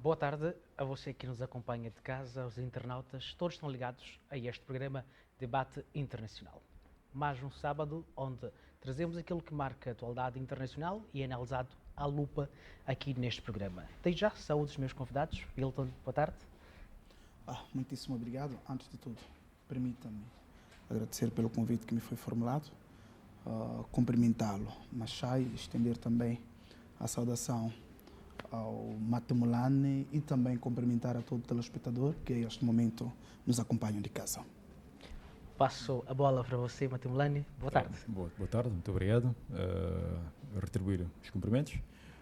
Boa tarde a você que nos acompanha de casa, aos internautas, todos estão ligados a este programa Debate Internacional. Mais um sábado onde trazemos aquilo que marca a atualidade internacional e é analisado à lupa aqui neste programa. Desde já, saúde dos meus convidados. Hilton, boa tarde. Muitíssimo obrigado. Antes de tudo, permita-me agradecer pelo convite que me foi formulado, cumprimentá-lo, Machai, estender também a saudação ao Matemulani e também cumprimentar a todo telespectador que neste momento nos acompanham de casa. Passo a bola para você, Matemulani. Boa tarde. Boa tarde, muito obrigado. Retribuir os cumprimentos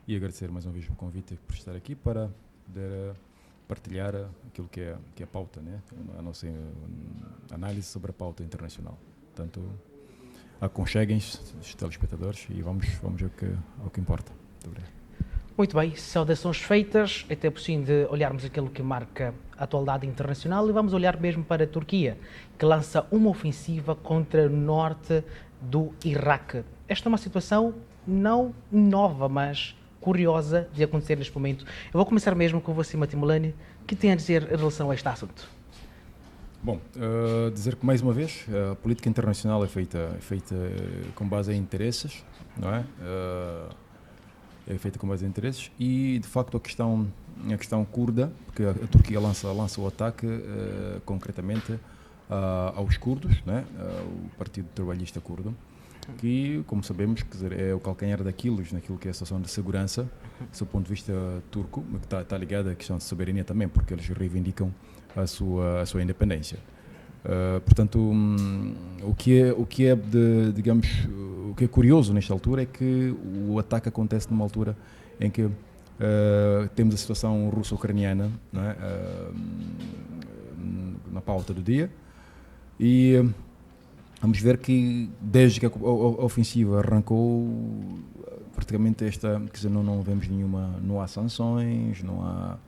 e agradecer mais uma vez o convite por estar aqui para poder partilhar aquilo que é a pauta, né? A nossa análise sobre a pauta internacional. Portanto, aconcheguem-se os telespectadores e vamos ao que importa. Muito obrigado. Muito bem, saudações feitas, até por fim de olharmos aquilo que marca a atualidade internacional e vamos olhar mesmo para a Turquia, que lança uma ofensiva contra o norte do Iraque. Esta é uma situação não nova, mas curiosa de acontecer neste momento. Eu vou começar mesmo com você, Matemulani. O que tem a dizer em relação a este assunto? Bom, dizer que mais uma vez a política internacional é feita com base em interesses, não é? É feita com base em interesses e, de facto, a questão curda, porque a Turquia lança o ataque concretamente aos curdos, né? O Partido Trabalhista Curdo, que, como sabemos, quer dizer, é o calcanhar daqueles naquilo que é a situação de segurança, do ponto de vista turco, mas que está ligada à questão de soberania também, porque eles reivindicam a sua independência. Portanto, o que é curioso nesta altura é que o ataque acontece numa altura em que temos a situação russo-ucraniana, não é? Na pauta do dia e vamos ver que desde que a ofensiva arrancou praticamente quer dizer, não vemos não há sanções, não há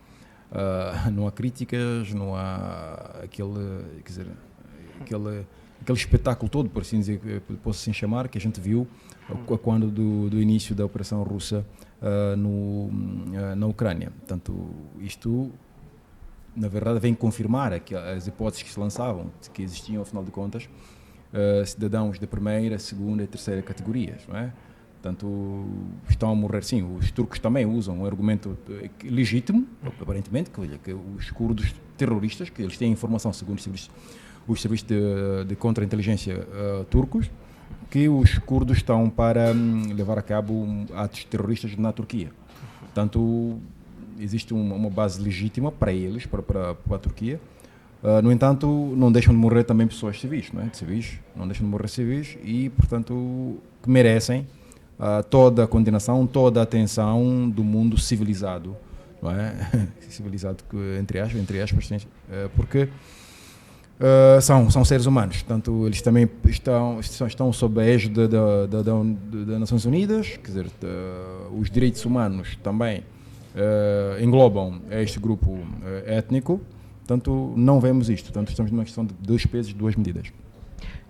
críticas, não há aquele espetáculo todo, por assim dizer, posso assim chamar, que a gente viu quando do início da operação russa na Ucrânia. Portanto, isto, na verdade, vem confirmar as hipóteses que se lançavam, que existiam, afinal de contas, cidadãos de primeira, segunda e terceira categorias, não é? Portanto, estão a morrer, sim. Os turcos também usam um argumento legítimo, aparentemente, que os curdos terroristas, que eles têm informação, segundo os serviços de contra-inteligência turcos, que os curdos estão para levar a cabo atos terroristas na Turquia. Portanto, existe uma base legítima para eles, para a Turquia. No entanto, não deixam de morrer também pessoas civis, não é? Civis, não deixam de morrer civis e, portanto, que merecem toda a condenação, toda a atenção do mundo civilizado, não é? Civilizado, entre aspas, porque são seres humanos, portanto, eles também estão sob a égide das Nações Unidas, quer dizer, os direitos humanos também englobam este grupo étnico, portanto, não vemos isto, portanto, estamos numa questão de dois pesos, duas medidas.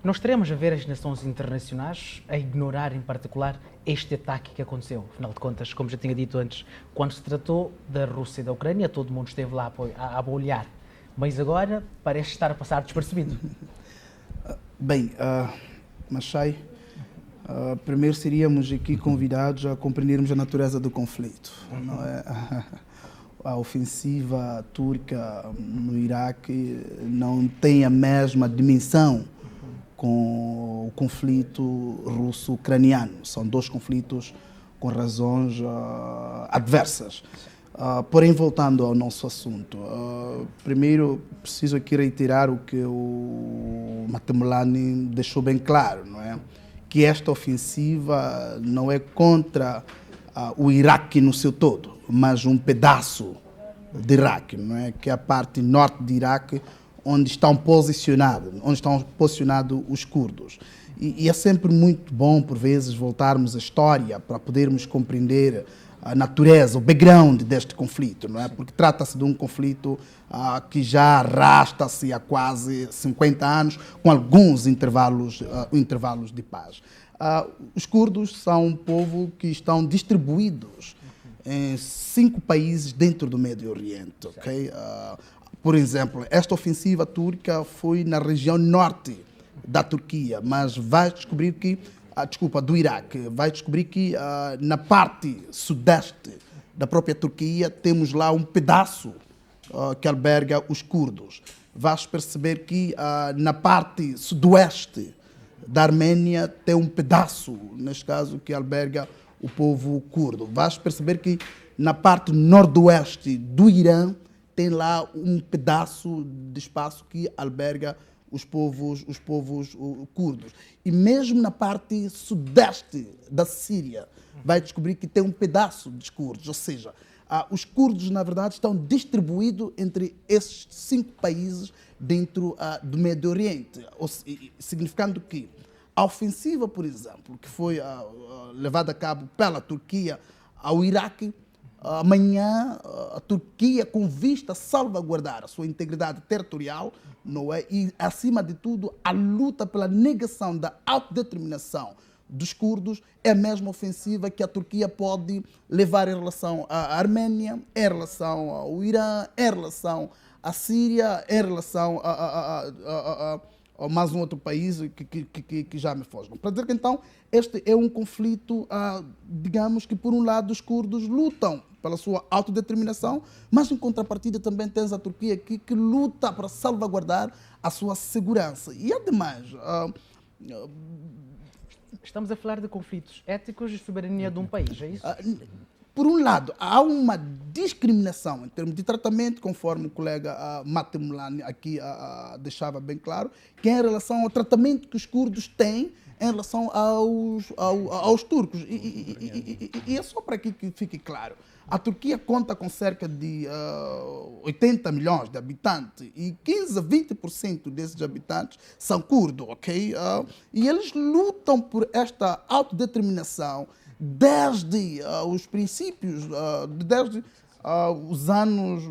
Nós estaremos a ver as nações internacionais a ignorar, em particular, este ataque que aconteceu. Afinal de contas, como já tinha dito antes, quando se tratou da Rússia e da Ucrânia, todo mundo esteve lá a apoiar. Mas agora parece estar a passar despercebido. Bem, Machai, primeiro seríamos aqui convidados a compreendermos a natureza do conflito. Não é? A ofensiva turca no Iraque não tem a mesma dimensão com o conflito russo-ucraniano. São dois conflitos com razões adversas. Porém, voltando ao nosso assunto, primeiro preciso aqui reiterar o que o Matemulani deixou bem claro, não é? Que esta ofensiva não é contra o Iraque no seu todo, mas um pedaço de Iraque, não é? Que é a parte norte de Iraque, onde estão posicionados os curdos. E é sempre muito bom, por vezes, voltarmos à história para podermos compreender a natureza, o background deste conflito, não é? Porque trata-se de um conflito que já arrasta-se há quase 50 anos, com alguns intervalos de paz. Os curdos são um povo que estão distribuídos em 5 países dentro do Médio Oriente. Okay? Por exemplo, esta ofensiva turca foi na região norte da Turquia, mas vai descobrir que, do Iraque, vai descobrir que na parte sudeste da própria Turquia temos lá um pedaço que alberga os curdos. Vais perceber que na parte sudoeste da Arménia tem um pedaço, neste caso, que alberga o povo curdo. Vais perceber que na parte nordeste do Irã tem lá um pedaço de espaço que alberga os povos curdos. E mesmo na parte sudeste da Síria, vai descobrir que tem um pedaço dos curdos. Ou seja, os curdos, na verdade, estão distribuídos entre esses 5 países dentro do Médio Oriente. Significando que a ofensiva, por exemplo, que foi levada a cabo pela Turquia ao Iraque, amanhã a Turquia, com vista a salvaguardar a sua integridade territorial, não é? E, acima de tudo, a luta pela negação da autodeterminação dos curdos é a mesma ofensiva que a Turquia pode levar em relação à Arménia, em relação ao Irã, em relação à Síria, em relação a mais um outro país que já me foge. Para dizer que, então, este é um conflito, digamos que, por um lado, os curdos lutam pela sua autodeterminação, mas, em contrapartida, também tens a Turquia que luta para salvaguardar a sua segurança. E, ademais, estamos a falar de conflitos étnicos e soberania de um país, é isso? Por um lado, há uma discriminação em termos de tratamento, conforme o colega Mate Mulani aqui deixava bem claro, que é em relação ao tratamento que os curdos têm em relação aos turcos. E é só para que fique claro. A Turquia conta com cerca de 80 milhões de habitantes e 15 a 20% desses habitantes são curdos, ok? E eles lutam por esta autodeterminação desde os princípios, desde os anos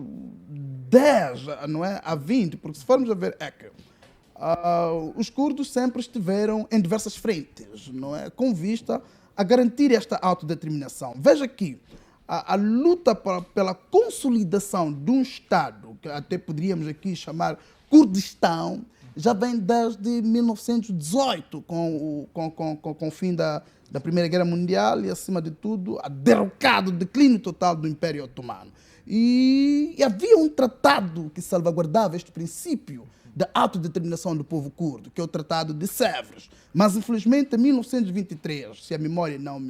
10, não é? A 20, porque se formos a ver, os curdos sempre estiveram em diversas frentes, não é? Com vista a garantir esta autodeterminação. Veja que a luta pela consolidação de um Estado, que até poderíamos aqui chamar Kurdistão, já vem desde 1918, com o fim da Primeira Guerra Mundial e, acima de tudo, a derrocado, o declínio total do Império Otomano. E havia um tratado que salvaguardava este princípio da autodeterminação do povo curdo, que é o Tratado de Sèvres. Mas, infelizmente, em 1923, se a memória não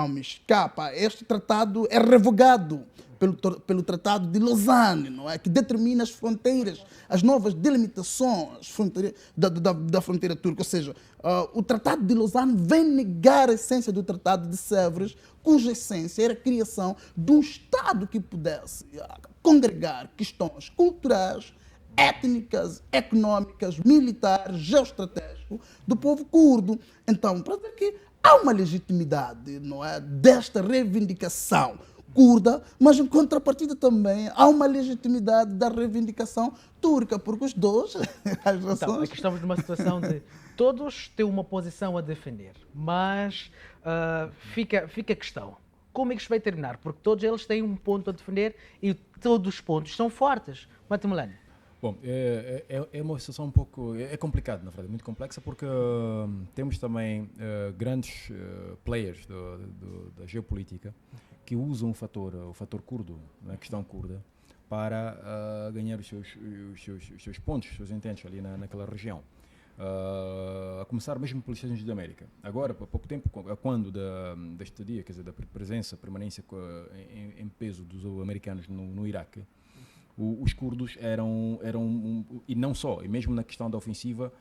me escapa, este tratado é revogado pelo Tratado de Lausanne, não é? Que determina as fronteiras, as novas delimitações da fronteira turca. Ou seja, o Tratado de Lausanne vem negar a essência do Tratado de Sèvres, cuja essência era a criação de um Estado que pudesse congregar questões culturais, étnicas, económicas, militares, geoestratégicas do povo curdo. Então, para dizer que há uma legitimidade, não é, desta reivindicação curda, mas em contrapartida também há uma legitimidade da reivindicação turca, porque os dois, as Então, razões... aqui estamos numa situação de todos têm uma posição a defender, mas fica a questão. Como é que isto vai terminar? Porque todos eles têm um ponto a defender e todos os pontos são fortes. Mate Mulani. Bom, é uma situação um pouco... É complicado, na verdade, muito complexa, porque temos também grandes players da geopolítica que usam o fator curdo, a questão curda, para ganhar os seus pontos, os seus intentos ali naquela região. A começar mesmo pelos Estados Unidos da América. Agora, há pouco tempo, quando da estadia, quer dizer, da permanência em peso dos americanos no Iraque, os curdos eram e não só, e mesmo na questão da ofensiva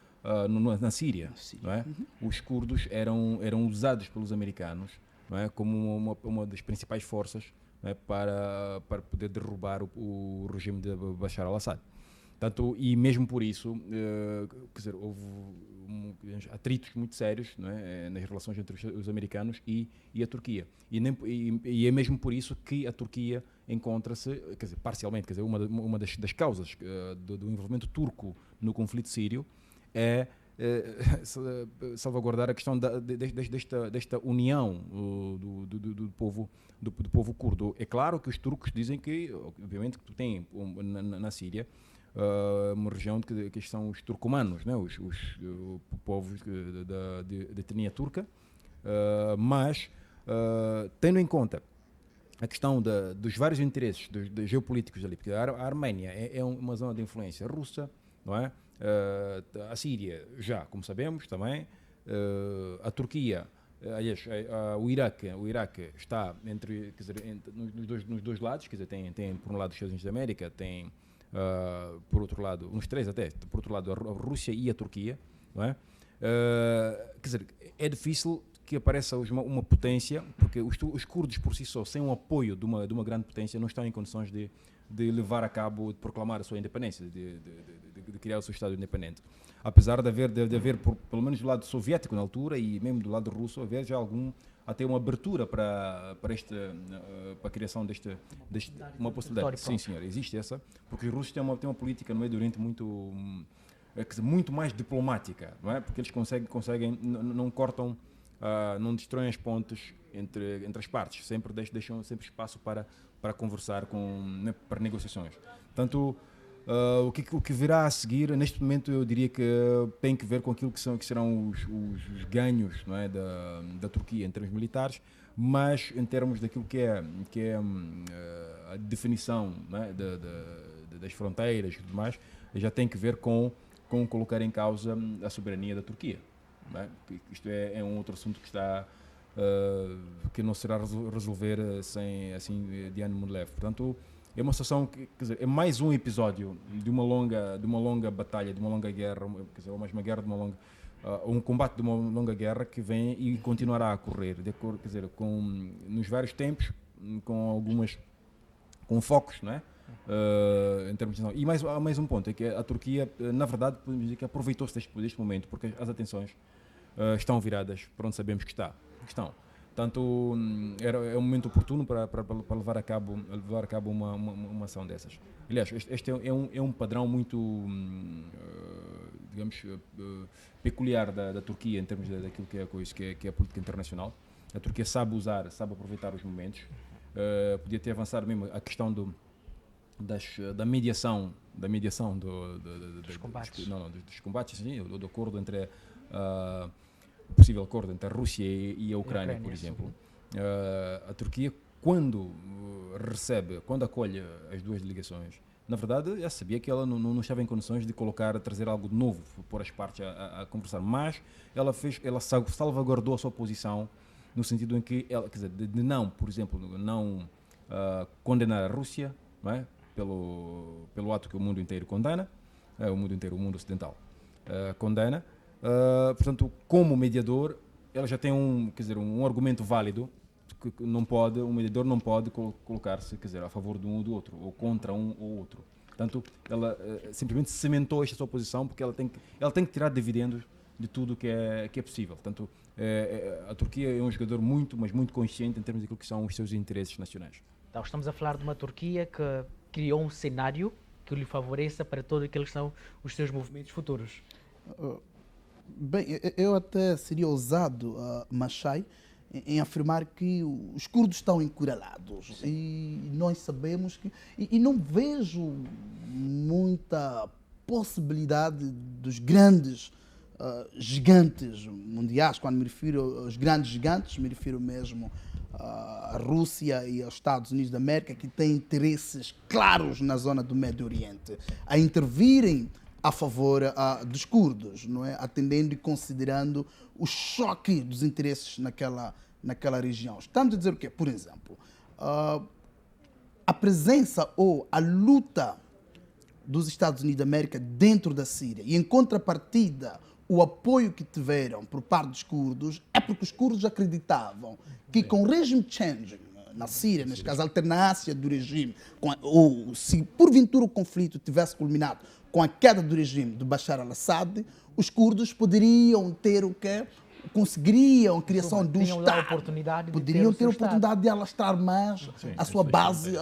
na Síria, não é? Os curdos eram usados pelos americanos, não é? Como uma das principais forças, não é? para poder derrubar o regime de Bashar al-Assad. Tanto, e mesmo por isso, quer dizer, houve atritos muito sérios, não é? Nas relações entre os americanos e a Turquia. E é mesmo por isso que a Turquia encontra-se, quer dizer, parcialmente, quer dizer, uma das causas do envolvimento turco no conflito sírio é salvaguardar a questão desta união do povo curdo. É claro que os turcos dizem que, obviamente, que tem na Síria uma região que são os turcomanos, né? os povos de etnia turca, mas tendo em conta a questão dos vários interesses geopolíticos ali, porque a Arménia é uma zona de influência russa, não é? A Síria, já, como sabemos, também. A Turquia, aliás, o Iraque está nos dois lados, quer dizer, tem por um lado os Estados Unidos da América, tem por outro lado, uns três até, por outro lado a Rússia e a Turquia, não é? Quer dizer, é difícil que apareça uma potência, porque os curdos por si só, sem o apoio de uma grande potência, não estão em condições de levar a cabo, de proclamar a sua independência, de criar o seu Estado independente. Apesar de haver pelo menos do lado soviético na altura e mesmo do lado russo, haver já até uma abertura para a criação deste uma possibilidade. Sim, senhor, existe essa, porque os russos têm uma política no Médio Oriente muito mais diplomática, não é? Porque eles conseguem não cortam, não destroem as pontes entre as partes, sempre deixam sempre espaço para conversar, para negociações. Portanto, o que virá a seguir, neste momento, eu diria que tem que ver com aquilo que serão os ganhos, não é, da Turquia em termos militares, mas em termos daquilo que é a definição, não é, das fronteiras e tudo mais, já tem que ver com colocar em causa a soberania da Turquia. Não é? Isto é um outro assunto que não será resolver assim de ano muito leve. Portanto, é uma situação que, quer dizer, é mais um episódio de uma longa batalha, de uma longa guerra, quer dizer, ou mais uma guerra, um combate de uma longa guerra que vem e continuará a correr, quer dizer, nos vários tempos, com focos, não é? Em termos de... E mais um ponto, é que a Turquia, na verdade, podemos dizer que aproveitou-se deste momento, porque as atenções estão viradas para onde sabemos que estão. Portanto, é um momento oportuno para levar a cabo uma ação dessas. Aliás, este é um padrão muito, digamos, peculiar da Turquia em termos daquilo que é a política internacional. A Turquia sabe aproveitar os momentos. Podia ter avançado mesmo a questão da mediação dos combates. Dos combates, sim, do acordo entre o possível acordo entre a Rússia e a Ucrânia, por exemplo. A Turquia, quando acolhe as duas delegações, na verdade, já sabia que ela não estava em condições de trazer algo de novo, pôr as partes a conversar, mas ela salvaguardou a sua posição no sentido em que ela, quer dizer, de não, por exemplo, não condenar a Rússia, não é? Pelo ato que o mundo inteiro condena, o mundo ocidental condena. Portanto, como mediador, ela já tem um argumento válido que o mediador não pode colocar-se, quer dizer, a favor de um ou do outro, ou contra um ou outro. Portanto, ela simplesmente cimentou esta sua posição porque ela tem que tirar dividendos de tudo que é possível. Portanto, a Turquia é um jogador mas muito consciente em termos daquilo que são os seus interesses nacionais. Então, estamos a falar de uma Turquia que criou um cenário que lhe favoreça para todos aqueles que são os seus movimentos futuros. Bem, eu até seria ousado, Machai, em afirmar que os curdos estão encurralados. Sim. E nós sabemos que... E não vejo muita possibilidade dos grandes gigantes mundiais. Quando me refiro aos grandes gigantes, me refiro mesmo à Rússia e aos Estados Unidos da América, que têm interesses claros na zona do Médio Oriente, a intervirem a favor dos curdos, não é? Atendendo e considerando o choque dos interesses naquela região. Estamos a dizer o quê? Por exemplo, a presença ou a luta dos Estados Unidos da América dentro da Síria e, em contrapartida, o apoio que tiveram por parte dos curdos é porque os curdos acreditavam que com o regime changing na Síria, neste caso a alternância do regime, ou se porventura o conflito tivesse culminado com a queda do regime de Bashar al-Assad, os curdos poderiam ter conseguiriam a criação de um Estado, poderiam ter a oportunidade de alastrar mais a sua base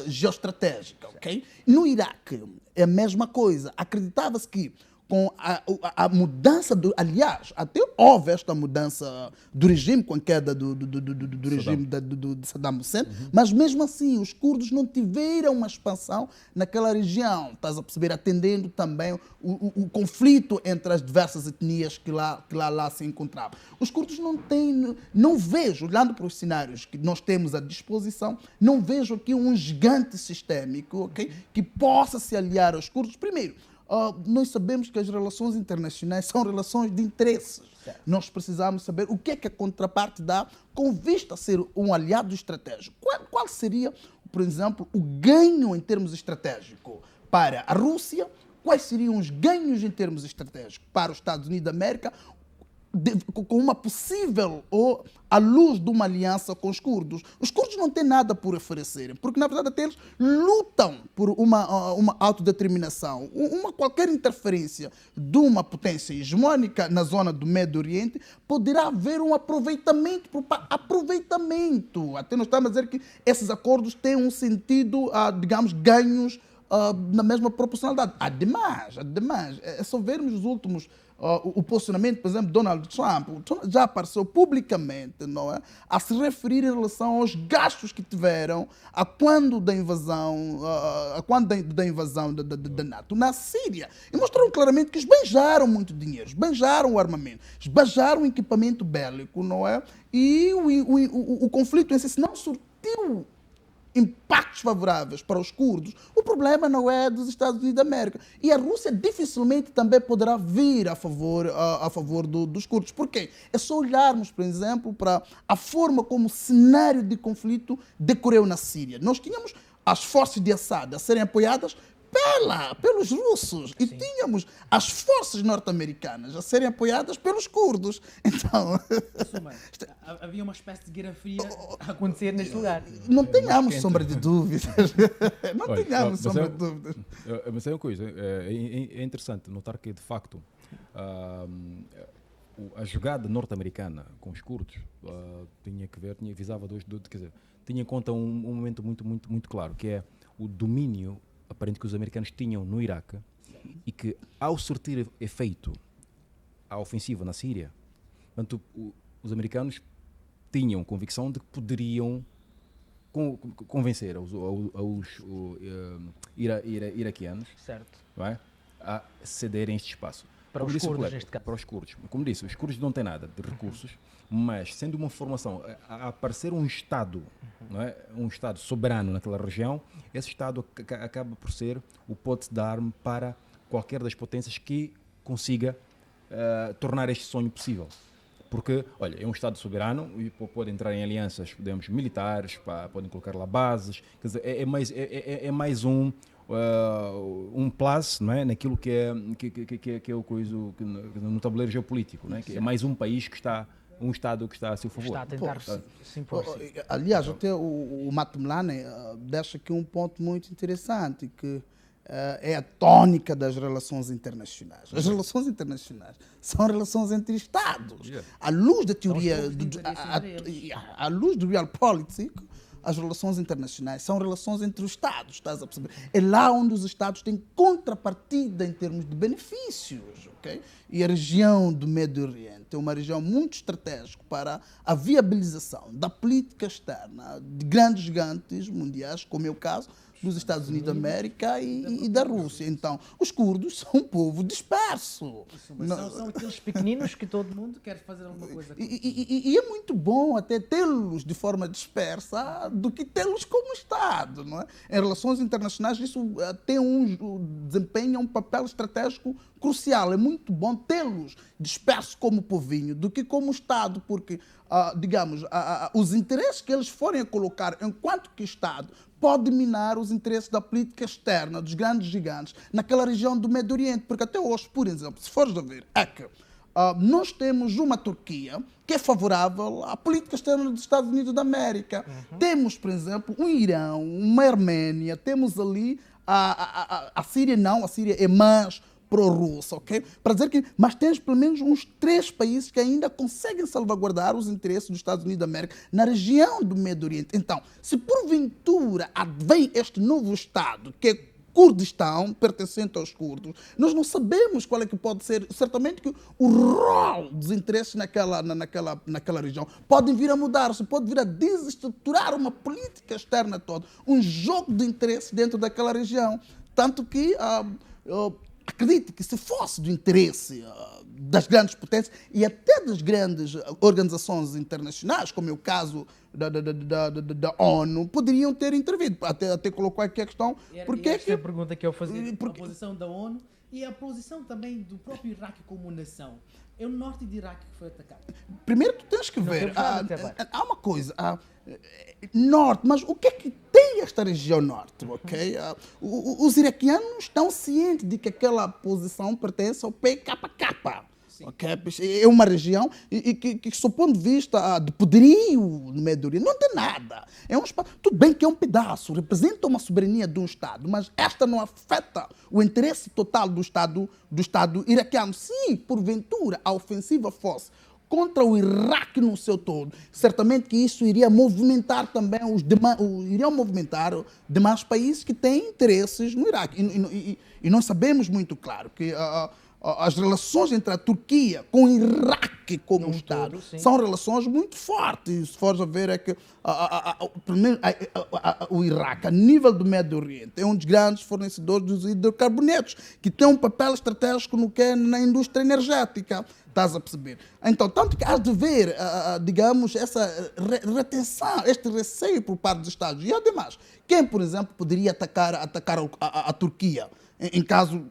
geoestratégica. Okay? No Iraque é a mesma coisa. Acreditava-se que com a mudança aliás, até houve esta mudança do regime com a queda do regime de Saddam Hussein, mas mesmo assim os curdos não tiveram uma expansão naquela região, estás a perceber, atendendo também o conflito entre as diversas etnias que lá se encontravam. Os curdos não vejo, olhando para os cenários que nós temos à disposição, não vejo aqui um gigante sistémico, okay, que possa se aliar aos curdos. Primeiro, nós sabemos que as relações internacionais são relações de interesses. Certo. Nós precisamos saber o que é que a contraparte dá com vista a ser um aliado estratégico. Qual seria, por exemplo, o ganho em termos estratégicos para a Rússia? Quais seriam os ganhos em termos estratégicos para os Estados Unidos da América, com uma possível, ou à luz de uma aliança com os curdos? Os curdos não têm nada por oferecerem, porque na verdade até eles lutam por uma autodeterminação. Qualquer interferência de uma potência hegemônica na zona do Médio Oriente poderá haver um aproveitamento. Até nós estamos a dizer que esses acordos têm um sentido, digamos, ganhos na mesma proporcionalidade. Ademais, é só vermos os últimos o posicionamento, por exemplo, de Donald Trump já apareceu publicamente, não é, a se referir em relação aos gastos que tiveram quando da invasão da NATO na Síria. E mostraram claramente que esbanjaram muito dinheiro, esbanjaram o armamento, esbanjaram o equipamento bélico, não é? E o conflito em si não surtiu impactos favoráveis para os curdos. O problema não é dos Estados Unidos da América. E a Rússia dificilmente também poderá vir a favor dos curdos. Por quê? É só olharmos, por exemplo, para a forma como o cenário de conflito decorreu na Síria. Nós tínhamos as forças de Assad a serem apoiadas pelos russos. Sim. E tínhamos as forças norte-americanas a serem apoiadas pelos curdos. Então... havia uma espécie de guerra fria a acontecer neste lugar. Não tenhamos sombra de dúvidas. Não tenhamos sombra de dúvidas. Mas é uma coisa, é interessante notar que, de facto, a jogada norte-americana com os curdos tinha em conta um momento muito claro, que é o domínio aparente que os americanos tinham no Iraque e que, ao surtir efeito a ofensiva na Síria, portanto, os americanos tinham convicção de que poderiam convencer os iraquianos, certo, não é, a cederem este espaço. Para os curdos, neste caso. Para os curdos. Como disse, os curdos não têm nada de recursos, mas sendo uma formação, a aparecer um Estado, não é? Um Estado soberano naquela região, esse Estado acaba por ser o pote de arma para qualquer das potências que consiga tornar este sonho possível. Porque, olha, é um Estado soberano e pode entrar em alianças, podemos, militares, podem colocar lá bases, quer dizer, é mais um plus, não é? Naquilo que é o coisa no tabuleiro geopolítico, não é? Que é mais um país que está, um Estado que está a seu favor. Está a tentar se impor. Aliás, até o Matt Mlane deixa aqui um ponto muito interessante, que é a tônica das relações internacionais. As relações internacionais são relações entre Estados. À luz da teoria, à luz do realpolitik, as relações internacionais são relações entre os Estados, estás a perceber? É lá onde os Estados têm contrapartida em termos de benefícios, ok? E a região do Médio Oriente é uma região muito estratégica para a viabilização da política externa de grandes gigantes mundiais, como é o caso dos Estados Unidos da América e da Rússia. Então, os curdos são um povo disperso. São aqueles pequeninos que todo mundo quer fazer alguma coisa com. E é muito bom até tê-los de forma dispersa do que tê-los como Estado, não é? Em relações internacionais, isso desempenha um papel estratégico crucial. É muito bom tê-los dispersos como povinho do que como Estado, porque, digamos, os interesses que eles forem a colocar enquanto que Estado pode minar os interesses da política externa dos grandes gigantes naquela região do Médio Oriente. Porque até hoje, por exemplo, se fores a ver, nós temos uma Turquia que é favorável à política externa dos Estados Unidos da América. Temos, por exemplo, um Irão, uma Arménia, temos ali a Síria não, a Síria é mais pró-russa, ok? Para dizer que, mas temos pelo menos uns 3 países que ainda conseguem salvaguardar os interesses dos Estados Unidos da América na região do Médio Oriente. Então, se porventura vem este novo Estado, que é Kurdistão, pertencente aos curdos. Nós não sabemos qual é que pode ser, certamente que o rol dos interesses naquela região podem vir a mudar-se, pode vir a desestruturar uma política externa toda, um jogo de interesses dentro daquela região. Tanto que acredito que se fosse do interesse das grandes potências e até das grandes organizações internacionais, como é o caso da ONU, poderiam ter intervido. Até colocou aqui a questão... Esta é a pergunta que eu fazia. A posição da ONU e a posição também do próprio Iraque como nação. É o norte de Iraque que foi atacado. Primeiro tu tens que ver, há uma coisa, norte, mas o que é que tem esta região norte, ok? Os iraquianos estão cientes de que aquela posição pertence ao PKK. Okay? É uma região que, sob o ponto de vista de poderio no Médio Oriente, não tem nada. É um espaço, tudo bem que é um pedaço, representa uma soberania de um Estado, mas esta não afeta o interesse total do Estado iraquiano. Se, porventura, a ofensiva fosse contra o Iraque no seu todo, certamente que isso iria movimentar também demais países que têm interesses no Iraque. E nós sabemos muito claro que as relações entre a Turquia com o Iraque como Estado são relações muito fortes. Se fores a ver, é que o Iraque, a nível do Médio Oriente, é um dos grandes fornecedores dos hidrocarbonetos, que tem um papel estratégico na indústria energética. Estás a perceber? Então, tanto que há de ver, digamos, essa retenção, este receio por parte dos Estados. E ademais, quem, por exemplo, poderia atacar a Turquia? Em caso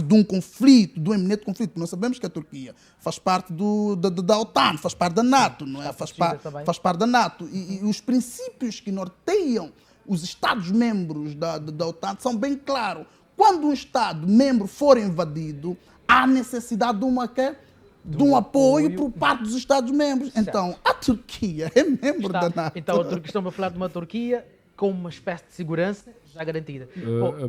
de um conflito, de um eminente conflito. Nós sabemos que a Turquia faz parte da OTAN, faz parte da NATO, não é? Faz parte da NATO. E os princípios que norteiam os Estados-membros da OTAN são bem claros. Quando um Estado-membro for invadido, há necessidade de um apoio por parte dos Estados-membros. Então, a Turquia é membro da NATO. Então, estamos a falar de uma Turquia com uma espécie de segurança já garantida.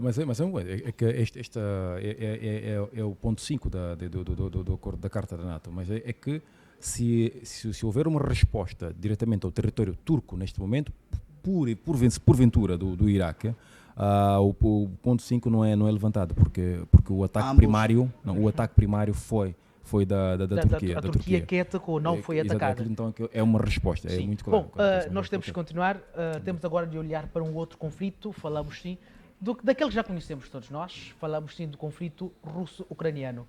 Mas é que este é o ponto 5 do acordo da Carta da NATO, mas é que se houver uma resposta diretamente ao território turco neste momento, porventura do Iraque, o ponto 5 não é levantado, porque o ataque primário foi da Turquia. A Turquia que atacou, não foi atacada. Então é uma resposta, é muito claro. Bom, nós temos que continuar, temos agora de olhar para um outro conflito, falamos sim, daquele que já conhecemos todos nós, falamos sim do conflito russo-ucraniano.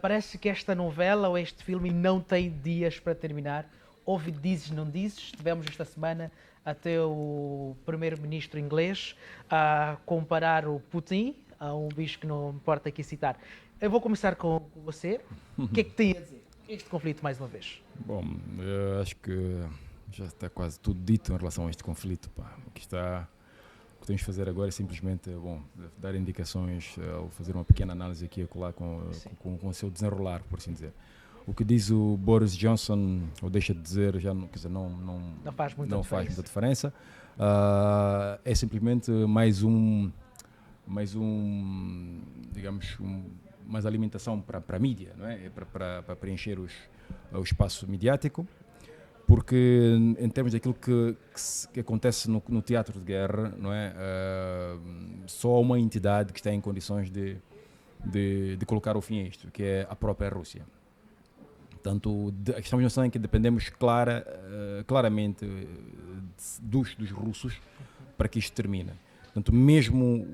Parece que esta novela ou este filme não tem dias para terminar. Houve dizes, não dizes. Tivemos esta semana até o primeiro-ministro inglês a comparar o Putin a um bicho que não importa aqui citar. Eu vou começar com você. O que é que tem a dizer este conflito mais uma vez? Bom, eu acho que já está quase tudo dito em relação a este conflito. O que temos de fazer agora é simplesmente dar indicações, fazer uma pequena análise aqui e acolá com o seu desenrolar, por assim dizer. O que diz o Boris Johnson, ou deixa de dizer, já não faz muita diferença. É simplesmente mais digamos, mais alimentação para a mídia, não é? Para preencher o espaço midiático, porque em termos daquilo que acontece no teatro de guerra, não é? Só uma entidade que está em condições de colocar o fim a isto, que é a própria Rússia. Portanto, estamos numa situação em que dependemos claramente dos russos para que isto termine. Portanto, mesmo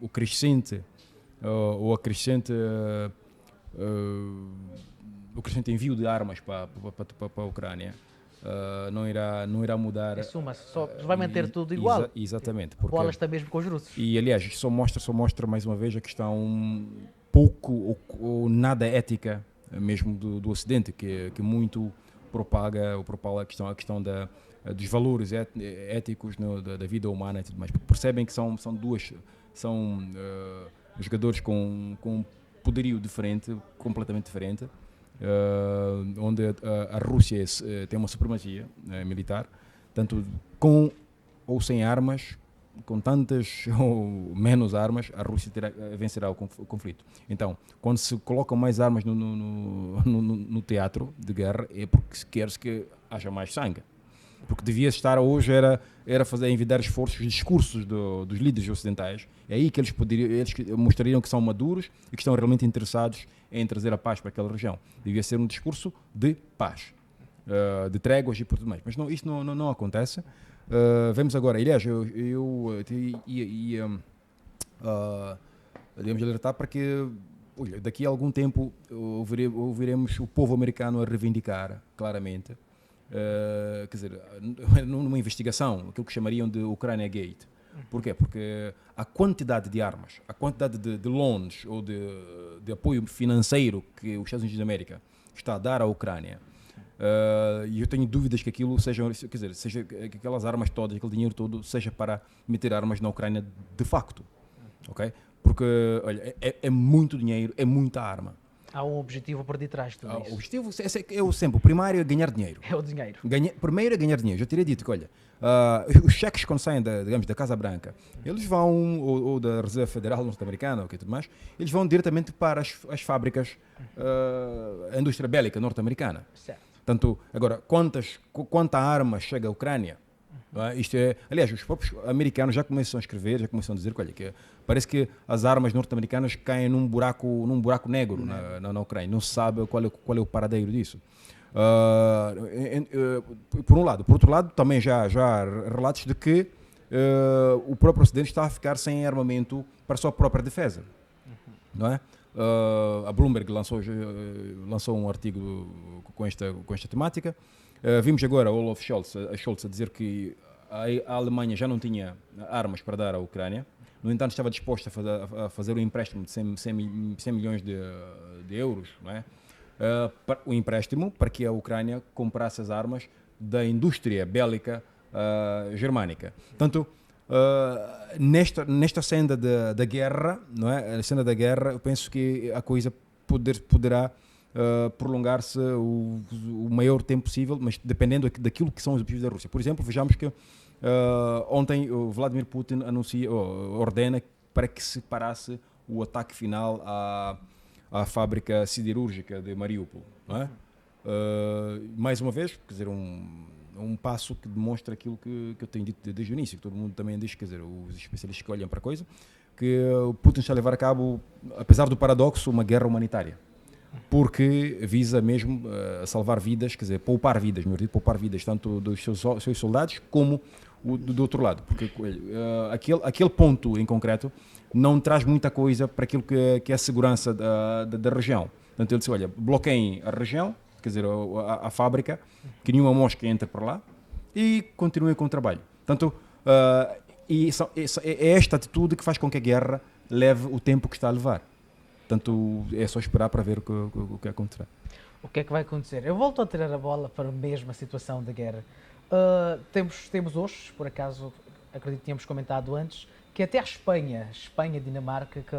o crescente envio de armas para a Ucrânia não irá mudar. Em suma, só vai manter tudo igual. Exatamente. A bola está mesmo com os russos. E, aliás, isto só mostra mais uma vez a questão pouco ou nada ética mesmo do Ocidente, que muito propaga a questão dos valores éticos da vida humana e tudo mais. Porque percebem que são jogadores com um poderio diferente, completamente diferente, onde a Rússia tem uma supremacia militar, tanto com ou sem armas, com tantas ou menos armas, a Rússia vencerá o conflito. Então, quando se colocam mais armas no teatro de guerra, é porque se quer que haja mais sangue. Porque devia estar hoje era fazer envidar esforços, discursos dos líderes ocidentais. É aí que eles mostrariam que são maduros e que estão realmente interessados em trazer a paz para aquela região. Devia ser um discurso de paz, de tréguas e por tudo mais. Mas não, isto não acontece. Vemos agora, aliás, eu ia devemos alertar para que olha, daqui a algum tempo ouviremos o povo americano a reivindicar claramente, quer dizer, numa investigação, aquilo que chamariam de Ucrânia Gate. Porquê? Porque a quantidade de armas, a quantidade de loans ou de apoio financeiro que os Estados Unidos da América está a dar à Ucrânia, e eu tenho dúvidas que aquilo seja que aquelas armas todas, aquele dinheiro todo, seja para meter armas na Ucrânia de facto, ok? Porque, olha, é muito dinheiro, é muita arma. Há um objetivo por detrás de tudo isso. O objetivo o primário é ganhar dinheiro. É o dinheiro. Primeiro é ganhar dinheiro. Já teria dito que, olha, os cheques quando saem da Casa Branca, eles vão, ou da Reserva Federal Norte-Americana, ou tudo mais, eles vão diretamente para as fábricas, a indústria bélica norte-americana. Certo. Tanto, agora, quanta arma chega à Ucrânia? Isto é, aliás, os próprios americanos já começam a escrever, já começam a dizer que, olha, que parece que as armas norte-americanas caem num buraco negro na Ucrânia. Não se sabe qual é o paradeiro disso. Por um lado. Por outro lado, também já há relatos de que o próprio Ocidente está a ficar sem armamento para a sua própria defesa. Não é? A Bloomberg lançou um artigo com esta temática. Vimos agora Olaf Scholz a dizer que a Alemanha já não tinha armas para dar à Ucrânia. No entanto, estava disposta a fazer um empréstimo de 100 milhões de euros, não é? O empréstimo para que a Ucrânia comprasse as armas da indústria bélica germânica. Portanto, nesta senda da guerra, não é? A senda da guerra, eu penso que a coisa poderá prolongar-se o maior tempo possível, mas dependendo daquilo que são os objetivos da Rússia. Por exemplo, vejamos que ontem o Vladimir Putin ordena para que se parasse o ataque final à fábrica siderúrgica de Mariupol. Não é? Mais uma vez, quer dizer, um passo que demonstra aquilo que eu tenho dito desde o início, que todo mundo também diz, quer dizer, os especialistas que olham para a coisa, que o Putin está a levar a cabo, apesar do paradoxo, uma guerra humanitária. Porque visa mesmo salvar vidas, quer dizer, poupar vidas, melhor dito, poupar vidas, tanto dos seus soldados como do outro lado. Porque aquele ponto em concreto não traz muita coisa para aquilo que é a segurança da região. Portanto, ele disse, olha, bloqueiem a região, quer dizer, a fábrica, que nenhuma mosca entre por lá, e continuem com o trabalho. Portanto, é esta atitude que faz com que a guerra leve o tempo que está a levar. Portanto, é só esperar para ver o que acontecerá. O que é que vai acontecer? Eu volto a tirar a bola para a mesma situação da guerra. Temos hoje, por acaso, acredito que tínhamos comentado antes, que até a Espanha, Dinamarca, que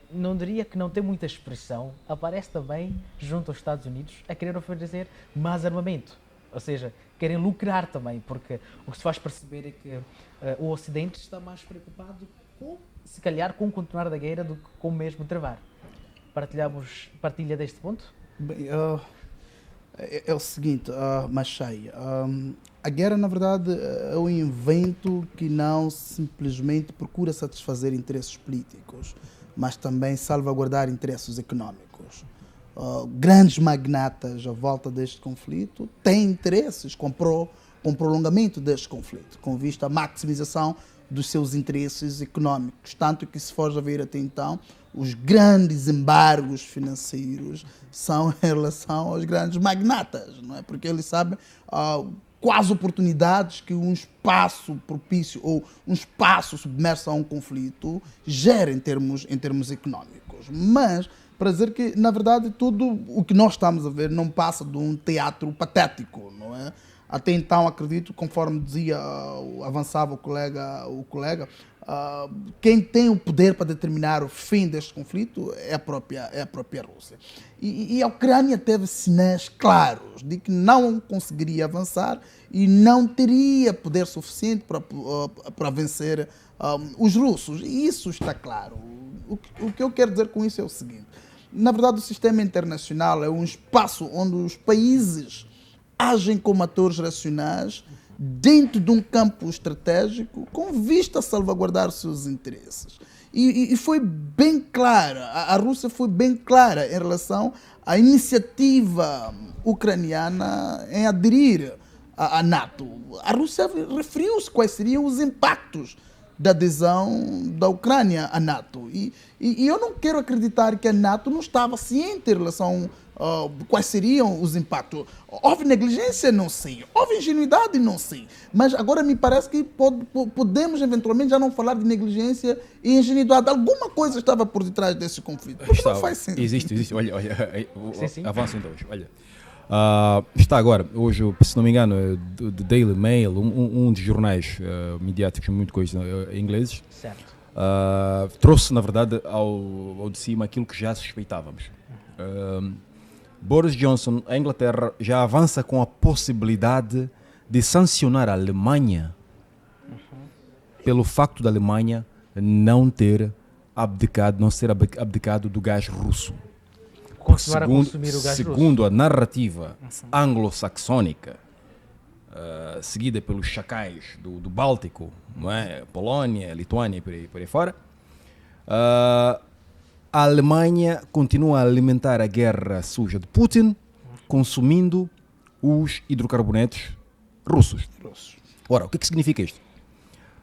não diria que não tem muita expressão, aparece também junto aos Estados Unidos a querer oferecer mais armamento. Ou seja, querem lucrar também, porque o que se faz perceber é que o Ocidente está mais preocupado com, se calhar, com continuar da guerra do que com mesmo travar. Partilha deste ponto? Bem, é o seguinte, Machai, a guerra na verdade é um invento que não simplesmente procura satisfazer interesses políticos, mas também salvaguardar interesses econômicos. Grandes magnatas à volta deste conflito têm interesses com prolongamento deste conflito, com vista à maximização dos seus interesses econômicos, tanto que, se for a ver até então, os grandes embargos financeiros são em relação aos grandes magnatas, não é? Porque eles sabem quais oportunidades que um espaço propício ou um espaço submerso a um conflito gera em termos econômicos. Mas, para dizer que, na verdade, tudo o que nós estamos a ver não passa de um teatro patético, não é? Até então, acredito, conforme dizia, avançava o colega, quem tem o poder para determinar o fim deste conflito é a própria Rússia. E a Ucrânia teve sinais claros de que não conseguiria avançar e não teria poder suficiente para vencer os russos. E isso está claro. O que eu quero dizer com isso é o seguinte. Na verdade, o sistema internacional é um espaço onde os países agem como atores racionais dentro de um campo estratégico com vista a salvaguardar seus interesses. E foi bem clara, a Rússia foi bem clara em relação à iniciativa ucraniana em aderir à NATO. A Rússia referiu-se quais seriam os impactos da adesão da Ucrânia à NATO. E eu não quero acreditar que a NATO não estava ciente em relação de quais seriam os impactos. Houve negligência? Não sei. Houve ingenuidade? Não sei. Mas agora me parece que podemos eventualmente já não falar de negligência e ingenuidade. Alguma coisa estava por detrás desse conflito. Porque não faz sentido. Existe. Olha, Sim. avança então. Olha. Está agora, hoje, se não me engano, do Daily Mail, um dos jornais midiáticos muito conhecidos ingleses, Certo. trouxe, na verdade, ao de cima aquilo que já suspeitávamos. Boris Johnson, a Inglaterra, já avança com a possibilidade de sancionar a Alemanha pelo facto da Alemanha não ser abdicado do gás russo. Continuar a consumir o gás russo. Segundo a narrativa anglo-saxónica, seguida pelos chacais do Báltico, não é? Polónia, Lituânia e por aí fora, a Alemanha continua a alimentar a guerra suja de Putin, consumindo os hidrocarbonetos russos. Ora, o que significa isto?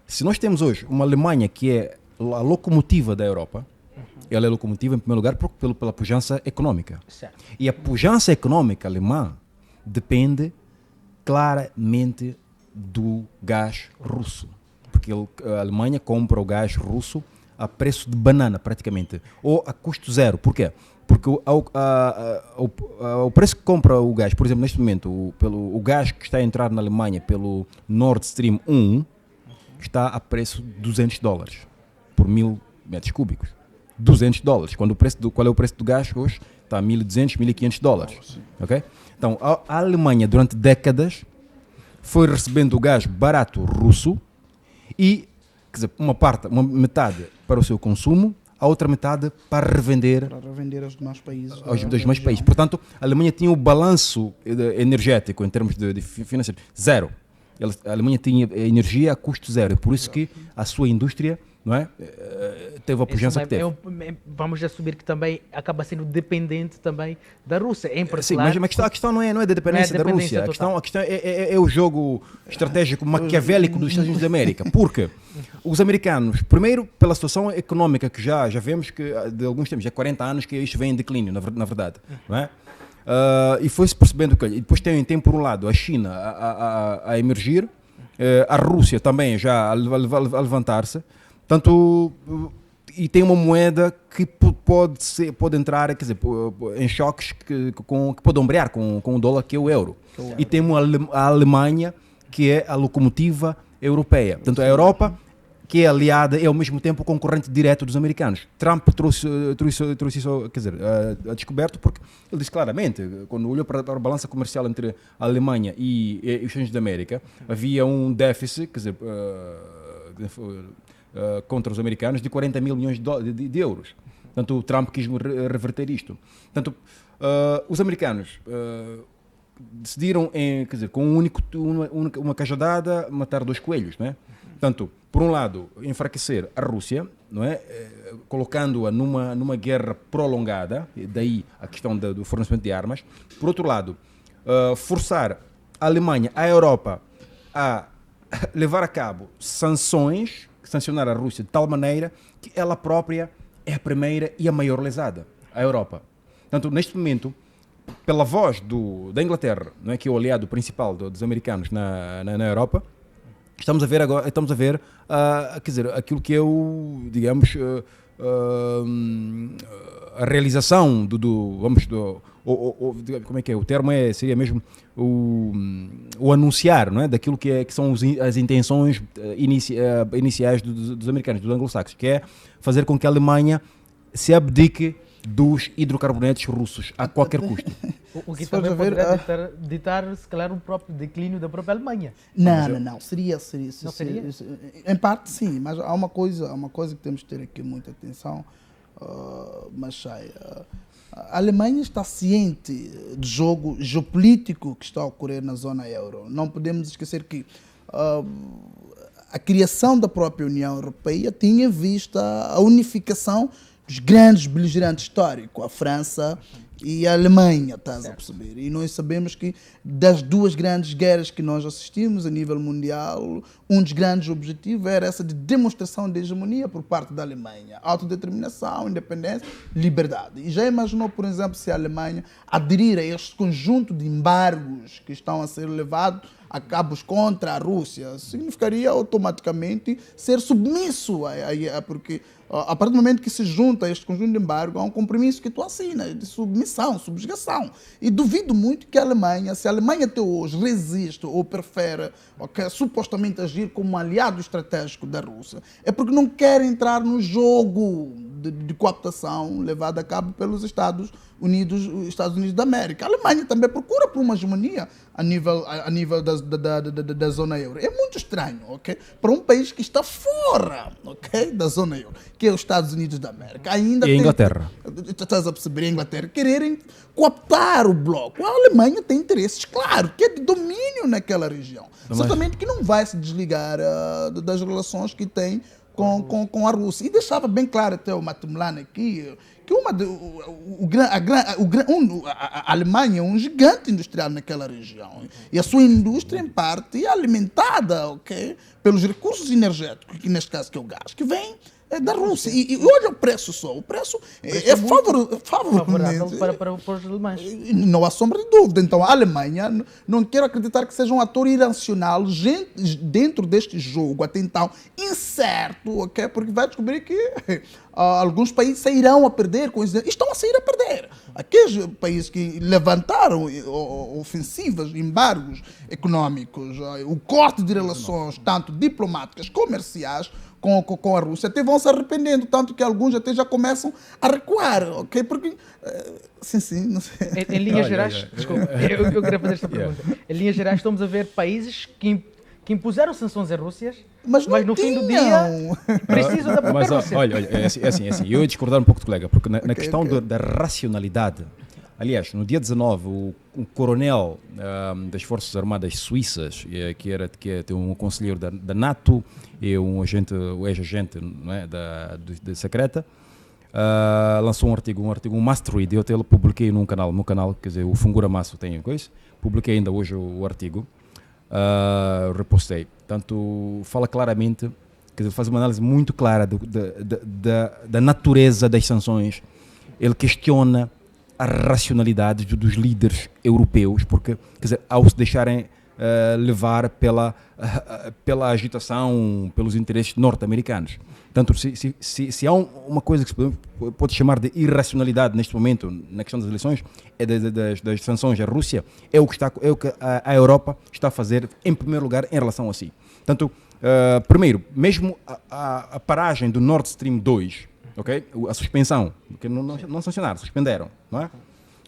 Se nós temos hoje uma Alemanha que é a locomotiva da Europa, ela é locomotiva, em primeiro lugar, pela pujança econômica. Certo. E a pujança econômica alemã depende claramente do gás russo. Porque a Alemanha compra o gás russo a preço de banana, praticamente, ou a custo zero. Por quê? Porque o preço que compra o gás, por exemplo, neste momento, o gás que está a entrar na Alemanha pelo Nord Stream 1 está a preço de $200 por 1000 metros cúbicos. $200. Qual é o preço do gás hoje? Está a $1.200, $1.500. Okay? Então, a Alemanha, durante décadas, foi recebendo o gás barato russo e, quer dizer, uma metade para o seu consumo, a outra metade para revender aos demais países. aos demais países. Portanto, a Alemanha tinha o balanço energético em termos de financeiro zero. A Alemanha tinha energia a custo zero. É por isso que a sua indústria, não é, teve a pujança que teve. Vamos assumir que também acaba sendo dependente também da Rússia. Em Sim, mas a questão não é da dependência da Rússia. A questão é o jogo estratégico maquiavélico dos Estados Unidos da América. Porque os americanos, primeiro pela situação económica que já vemos que de alguns tempos, já 40 anos que isto vem em declínio, na verdade. Não é? E foi-se percebendo que... E depois tem por um lado a China a emergir, a Rússia também já a levantar-se. Tanto, e tem uma moeda que pode entrar, quer dizer, em choques que pode ombrear com o dólar, que é o euro. E temos a Alemanha, que é a locomotiva europeia. Portanto, a Europa, que é aliada e ao mesmo tempo concorrente direto dos americanos. Trump trouxe isso, quer dizer, a descoberto, porque ele disse claramente, quando olhou para a balança comercial entre a Alemanha e os Estados Unidos da América, havia um déficit, quer dizer, contra os americanos de 40 mil milhões de euros. Portanto, o Trump quis reverter isto. Portanto, os americanos decidiram, quer dizer, com uma cajadada, matar dois coelhos, não é? Portanto, por um lado, enfraquecer a Rússia, não é? Colocando-a numa guerra prolongada, daí a questão do fornecimento de armas. Por outro lado, forçar a Alemanha, a Europa, a levar a cabo sancionar a Rússia de tal maneira que ela própria é a primeira e a maior lesada, a Europa. Portanto, neste momento, pela voz da Inglaterra, não é, que é o aliado principal dos americanos na Europa, estamos a ver quer dizer, aquilo que é digamos, a realização como é que é? O termo seria mesmo o anunciar, não é? Daquilo que são as intenções iniciais dos americanos, dos anglo-saxões, que é fazer com que a Alemanha se abdique dos hidrocarbonetos russos a qualquer custo. O que também poderia ditar, se calhar, o próprio declínio da própria Alemanha. Não. Seria. Não seria? Em parte, sim, mas há uma coisa que temos que ter aqui muita atenção, mas A Alemanha está ciente do jogo geopolítico que está a ocorrer na zona euro. Não podemos esquecer que a criação da própria União Europeia tinha em vista a unificação dos grandes beligerantes históricos, a França e a Alemanha, estás a perceber? E nós sabemos que das duas grandes guerras que nós assistimos a nível mundial, um dos grandes objetivos era essa de demonstração de hegemonia por parte da Alemanha. Autodeterminação, independência, liberdade. E já imaginou, por exemplo, se a Alemanha aderir a este conjunto de embargos que estão a ser levados a cabos contra a Rússia? Significaria automaticamente ser submisso, porque a partir do momento que se junta a este conjunto de embargo, há um compromisso que tu assinas de submissão, subjugação. E duvido muito que a Alemanha, se a Alemanha até hoje resiste ou prefere supostamente agir como um aliado estratégico da Rússia, é porque não quer entrar no jogo de cooptação levado a cabo pelos Estados Unidos da América. A Alemanha também procura por uma hegemonia a nível da zona euro. É muito estranho, ok? Para um país que está fora, ok, da zona euro, que é os Estados Unidos da América. Ainda e a Inglaterra. Estás a perceber? A Inglaterra quererem cooptar o bloco. A Alemanha tem interesses, claro, que é de domínio naquela região. Certamente que não vai se desligar das relações que tem com a Rússia. E deixava bem claro até o Matumlane aqui que a Alemanha é um gigante industrial naquela região. E a sua indústria, em parte, é alimentada, ok, pelos recursos energéticos, que neste caso que é o gás, que vem da Rússia. E olha o preço só. O preço é favorável para os alemães. Não há sombra de dúvida. Então a Alemanha, não quero acreditar que seja um ator irracional dentro deste jogo, até então incerto, okay? Porque vai descobrir que alguns países sairão a perder com isso. Estão a sair a perder. Aqueles países que levantaram ofensivas, embargos econômicos, o corte de relações, tanto diplomáticas, comerciais, com a Rússia, até vão se arrependendo, tanto que alguns até já começam a recuar, ok? Porque, sim, não sei. Em linhas gerais, desculpa, eu queria fazer esta pergunta. Em linhas gerais, estamos a ver países que impuseram sanções à Rússia, mas no fim do dia precisam da própria Rússia. Olha, é assim, eu ia discordar um pouco do colega, porque na questão da racionalidade, aliás, no dia 19, o coronel das Forças Armadas Suíças, que tem um conselheiro da NATO e o ex-agente, não é, da secreta, lançou um Masteroid. Eu até publiquei no meu canal, quer dizer, o Fungura Masso tem coisa, publiquei ainda hoje o artigo, repostei. Portanto, fala claramente, quer dizer, faz uma análise muito clara da natureza das sanções. Ele questiona a racionalidade dos líderes europeus, porque, quer dizer, ao se deixarem levar pela agitação, pelos interesses norte-americanos. Portanto, se há uma coisa que se pode chamar de irracionalidade neste momento, na questão das eleições, é das sanções à Rússia, é o que a Europa está a fazer, em primeiro lugar, em relação a si. Portanto, primeiro, mesmo a paragem do Nord Stream 2, okay? A suspensão, porque não sancionaram, suspenderam, não é?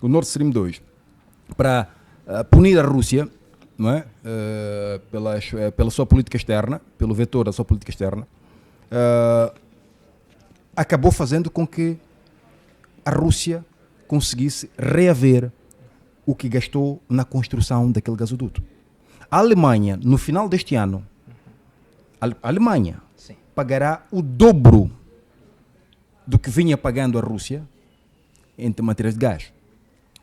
O Nord Stream 2, para punir a Rússia, não é? Pela sua política externa, pelo vetor da sua política externa, acabou fazendo com que a Rússia conseguisse reaver o que gastou na construção daquele gasoduto. A Alemanha, no final deste ano, a Alemanha pagará o dobro do que vinha pagando a Rússia em matérias de gás.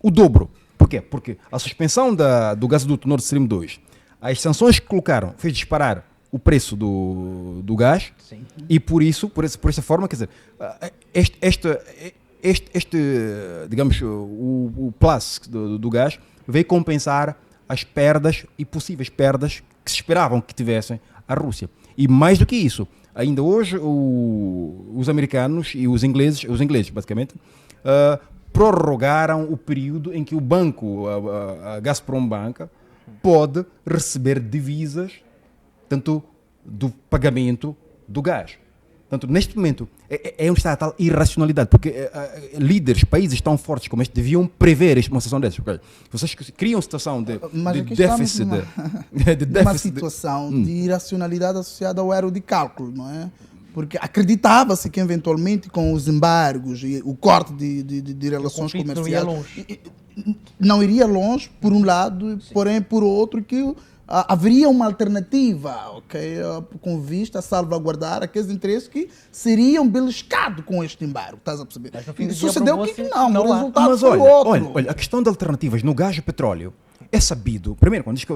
O dobro. Por quê? Porque a suspensão do gasoduto Nord Stream 2, as sanções que colocaram, fez disparar o preço do gás. Sim. E por essa forma, quer dizer, digamos, o plus do gás veio compensar as perdas e possíveis perdas que se esperavam que tivessem a Rússia. E mais do que isso, ainda hoje os americanos e os ingleses basicamente, prorrogaram o período em que o banco, a Gazprom Bank, pode receber divisas, tanto do pagamento do gás. Portanto, neste momento, é um estado de tal irracionalidade, porque países tão fortes como este deviam prever uma situação dessas. Okay? Vocês criam uma situação de déficit. Uma situação de irracionalidade associada ao erro de cálculo, não é? porque acreditava-se que eventualmente com os embargos e o corte de relações conflito comerciais não ia longe. não iria longe, por um lado, porém por outro que haveria uma alternativa, ok, com vista a salvaguardar aqueles interesses que seriam beliscados com este embargo, estás a perceber? Mas no fim do E dia sucedeu provou-se que não, não o há. resultado Mas foi outro. olha, a questão de alternativas no gás e petróleo é sabido. Primeiro, quando diz que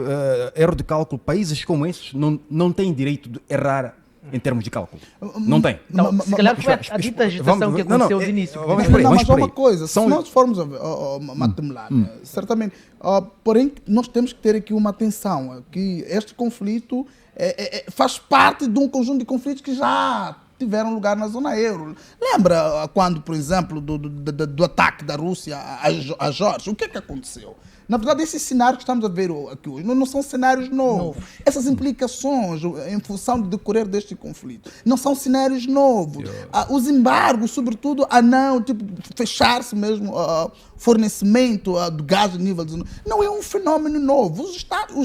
erro de cálculo, países como esses não têm direito de errar em termos de cálculo. Não tem. Então, se calhar foi a dita agitação que aconteceu de início. Vamos Não, por aí, não, vamos mas há por aí. uma coisa, São- se nós formos a ver, Matemular, certamente, porém nós temos que ter aqui uma atenção, que este conflito faz parte de um conjunto de conflitos que já tiveram lugar na zona euro. Lembra quando, por exemplo, do ataque da Rússia a Geórgia? O que é que aconteceu? Na verdade, esses cenários que estamos a ver aqui hoje não são cenários novos. Essas implicações em função do decorrer deste conflito não são cenários novos. Os embargos, sobretudo, fechar-se mesmo fornecimento do gás a nível de... Não é um fenômeno novo. Os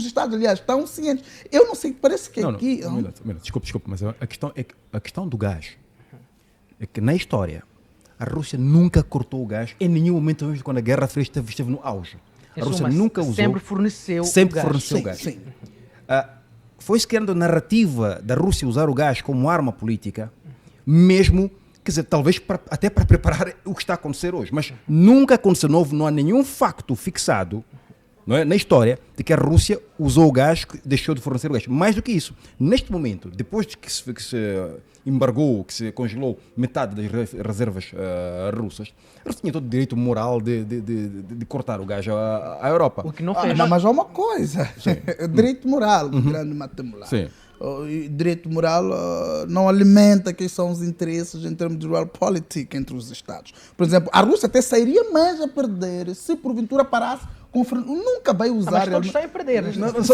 Estados, aliás, estão cientes. Eu não sei, parece que aqui... Um minuto, desculpa, mas a questão do gás é que na história a Rússia nunca cortou o gás em nenhum momento, mesmo quando a Guerra Fria esteve no auge. A Rússia nunca usou. Sempre forneceu Sempre o gás. forneceu Sim, gás. sim. Foi-se criando a narrativa da Rússia usar o gás como arma política, mesmo, quer dizer, talvez até para preparar o que está a acontecer hoje. Mas nunca aconteceu novo, não há nenhum facto fixado, não é, na história de que a Rússia usou o gás, deixou de fornecer o gás. Mais do que isso, neste momento, depois de que se embargou, que se congelou metade das reservas russas, a Rússia tinha todo o direito moral de cortar o gás à Europa. O que não fez. Não, mas há uma coisa, direito moral, grande Matemular. Sim. E direito moral não alimenta quem são os interesses em termos de realpolitik entre os Estados. Por exemplo, a Rússia até sairia mais a perder se porventura parasse com nunca vai usar... Mas todos estão a perder.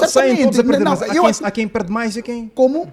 Saem todos a perder, Não, mas há quem perde mais e quem... Como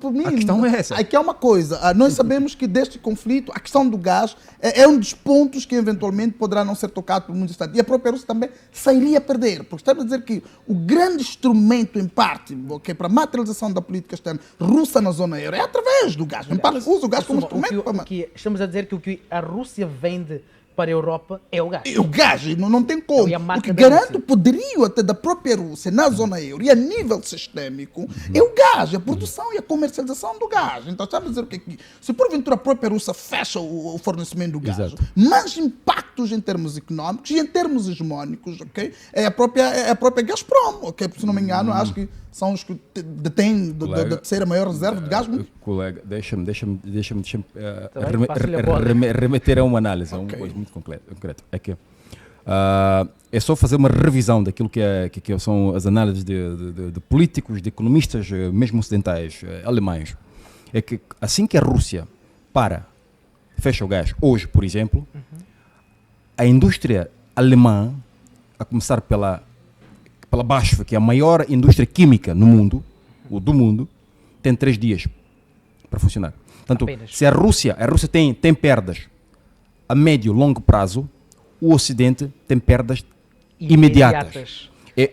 por mim, a questão é essa. Aqui é uma coisa, nós sabemos que deste conflito a questão do gás é um dos pontos que eventualmente poderá não ser tocado por muitos Estados, e a própria Rússia também sairia a perder, porque estamos a dizer que o grande instrumento em parte para a materialização da política externa russa na zona euro é através do gás, em parte usa o gás como instrumento para... Estamos a dizer que o que a Rússia vende para a Europa é o gás. E o gás não tem como. E a marca O que da garante Rússia. o poderio até da própria Rússia na zona euro e a nível sistémico é o gás, a produção e a comercialização do gás. Então estamos a dizer o que aqui, se porventura a própria Rússia fecha o fornecimento do gás, Exato. mais impactos em termos económicos e em termos hegemónicos, ok? É a própria Gazprom, ok? Se não me engano, acho que são os que detêm da terceira maior reserva de gás. Colega, deixa-me bem, passo-lhe a bola. remeter a uma análise, a uma coisa muito concreta. É que é só fazer uma revisão daquilo que são as análises de políticos, de economistas, mesmo ocidentais, alemães. É que assim que a Rússia fecha o gás, hoje, por exemplo, a indústria alemã, a começar pela BASF, que é a maior indústria química no mundo, do mundo, tem 3 dias para funcionar. Portanto, Apenas. se a Rússia tem perdas a médio e longo prazo, o Ocidente tem perdas imediatas. É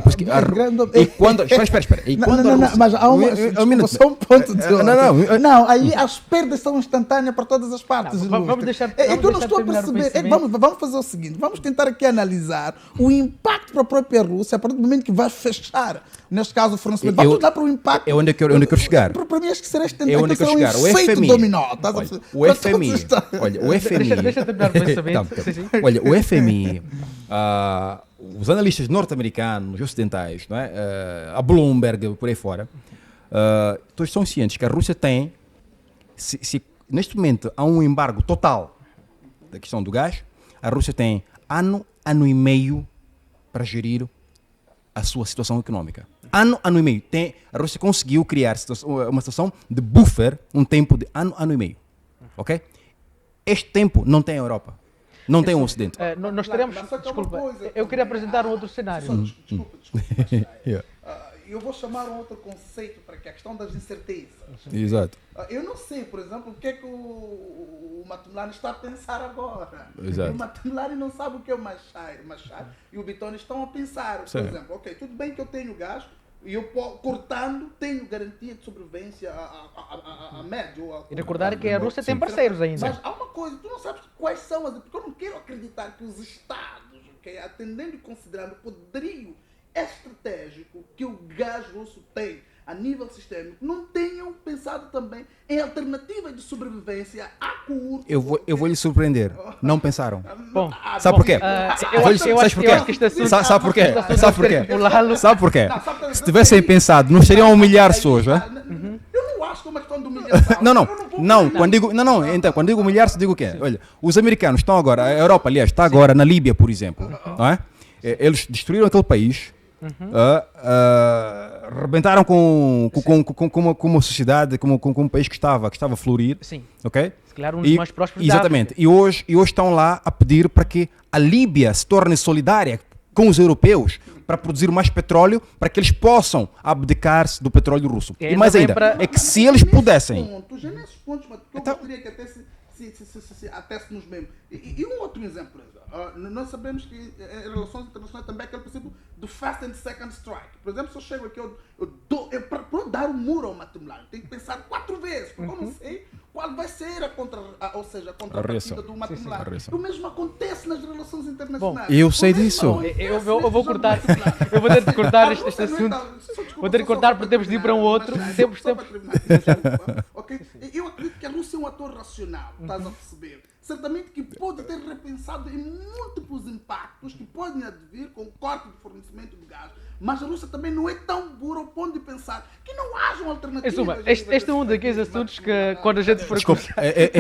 por isso que e quando... Espera. E quando a Rússia... Mas há só um ponto de Não, aí as perdas são instantâneas para todas as partes. Não, vamos deixar eu não estou a terminar o perceber. pensamento. Vamos fazer o seguinte, vamos tentar aqui analisar o impacto para a própria Rússia a partir do momento que vai fechar, neste caso, o fornecimento. Vamos olhar para o impacto. É onde eu quero chegar. Para mim, acho que será É onde eu quero chegar. um efeito dominó. O FMI... Deixa terminar o pensamento. Sim. Olha, o FMI... os analistas norte-americanos, ocidentais, não é? A Bloomberg, por aí fora, todos são cientes que a Rússia tem, se neste momento há um embargo total da questão do gás, a Rússia tem ano e meio para gerir a sua situação econômica. Ano e meio. A Rússia conseguiu criar uma situação de buffer, um tempo de ano e meio. Ok? Este tempo não tem a Europa. Não tem o Ocidente. Nós teremos... Mas só que há uma Desculpa, coisa. eu queria apresentar um outro cenário. Desculpa. Yeah. Eu vou chamar um outro conceito para que a questão das incertezas. Exato. Eu não sei, por exemplo, o que é que o Matumlani está a pensar agora. Exato. O Matumlani não sabe o que é o Machar e o Bitone estão a pensar. Por Sim. exemplo, ok, tudo bem que eu tenho gás, E eu, cortando, tenho garantia de sobrevivência a médio. E recordar que a Rússia tem parceiros ainda. Mas há uma coisa, tu não sabes quais são as... Porque eu não quero acreditar que os Estados, okay, atendendo e considerando o poderio estratégico que o gás russo tem a nível sistêmico, não tenham pensado também em alternativas de sobrevivência a curto. Eu vou lhe surpreender. Não pensaram. Bom, Sabe porquê? eu acho que este assunto... Sabe porquê? Sabe porquê? Pulá-lo. Sabe porquê? Se tivessem pensado, não estariam a humilhar pessoas, não é? Eu não acho que é uma questão de humilhação. Não. Então, quando digo humilhar-se, digo o quê? Olha, os americanos estão agora, a Europa, aliás, está agora na Líbia, por exemplo, não é? Eles destruíram aquele país, rebentaram com uma sociedade, com um país que estava a florir, Sim. ok? Se calhar um dos mais prósperos da Exatamente. E hoje estão lá a pedir para que a Líbia se torne solidária com os europeus para produzir mais petróleo, para que eles possam abdicar-se do petróleo russo. E mais ainda, é que se eles pudessem... Já nesses pontos, mas eu Então- gostaria que até se atesse-nos mesmo. E um outro exemplo, nós sabemos que em relações internacionais também é aquele princípio do first and second strike. Por exemplo, se eu chego aqui, para eu dar um muro ao Matumlano, tenho que pensar 4 vezes, porque eu não sei qual vai ser a contrapartida do Matumlano. O mesmo acontece nas relações internacionais. eu sei disso. Eu vou cortar. Eu vou ter de cortar este assunto. Vou ter de cortar porque temos de ir para um outro. Só para terminar. Ok? Eu acredito que a Rússia é um ator racional, estás a perceber? Certamente que pode ter repensado em múltiplos impactos que podem advir com o corte de fornecimento de gás, mas a Rússia também não é tão burra ao ponto de pensar que não hajam alternativas. Este é um daqueles assuntos que quando a gente for Desculpe,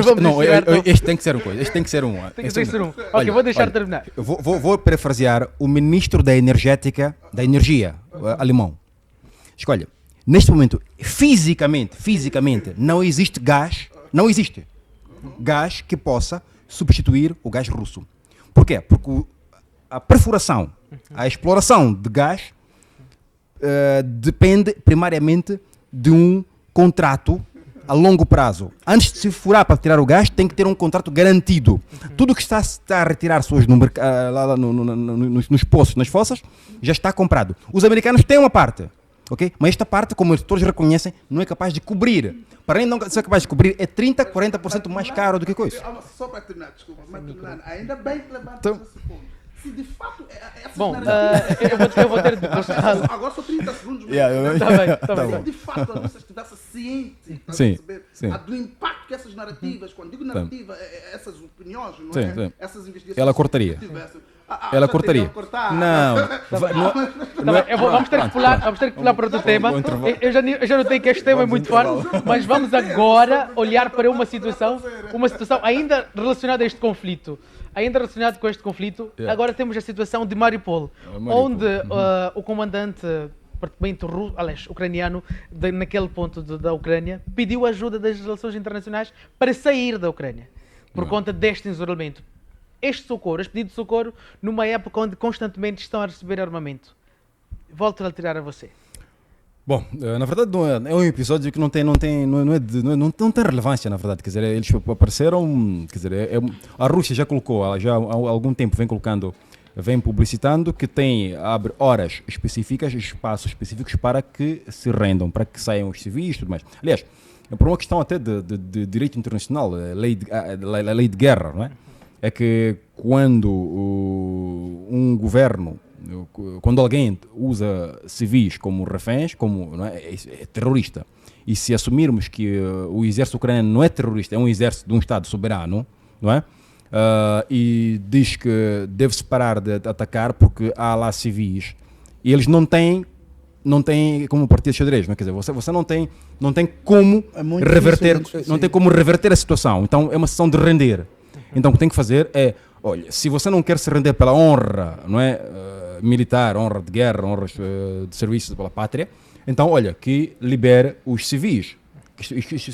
vamos este tem que ser um coisa. Este tem que ser um. Tem que ser um. Ok, vou deixar terminar. Eu vou parafrasear o ministro da Energia alemão. Escolha, neste momento, fisicamente, não existe gás que possa substituir o gás russo. Por quê? Porque a perfuração, a exploração de gás depende primariamente de um contrato a longo prazo. Antes de se furar para tirar o gás, tem que ter um contrato garantido. Tudo o que está a retirar-se hoje nos poços, nas fossas, já está comprado. Os americanos têm uma parte. Okay? Mas esta parte, como todos reconhecem, não é capaz de cobrir. Para além de não ser capaz de cobrir, é 30%, 40% mais caro do que coisa. Só para terminar, desculpa, mas ainda bem que levantas esse ponto. Se de fato essas Bom, eu vou ter de agora só 30 segundos mesmo. Tá bem. Se de fato a Rússia estivesse ciente Sim. do impacto que essas narrativas, quando digo narrativa, essas opiniões, não Sim. é? Essas investigações Ela cortaria. Ela cortaria. Vamos ter que pular para outro tema. Eu já notei que este tema é muito forte, mas vamos agora olhar para uma situação ainda relacionada a este conflito. Ainda relacionado com este conflito, agora temos a situação de Mariupol, onde o comandante departamento ucraniano, naquele ponto da Ucrânia, pediu ajuda das relações internacionais para sair da Ucrânia, por conta deste isolamento. Este pedido de socorro, numa época onde constantemente estão a receber armamento. Volto a tirar a você. Bom, na verdade é um episódio que não tem relevância, na verdade. Quer dizer, eles apareceram, quer dizer, a Rússia já colocou, ela já há algum tempo vem publicitando que abre horas específicas, espaços específicos para que se rendam, para que saiam os civis e tudo mais. Aliás, é por uma questão até de direito internacional, a lei de guerra, não é? É que quando um governo, quando alguém usa civis como reféns, não é terrorista, e se assumirmos que o exército ucraniano não é terrorista, é um exército de um Estado soberano, não é? E diz que deve-se parar de atacar porque há lá civis, e eles não têm como partida de xadrez, não é? Quer dizer, você não tem como reverter a situação, então é uma situação de render. Então o que tem que fazer é, olha, se você não quer se render pela honra, não é, militar, honra de guerra, honra de serviço pela pátria, então olha, que libere os civis. Isto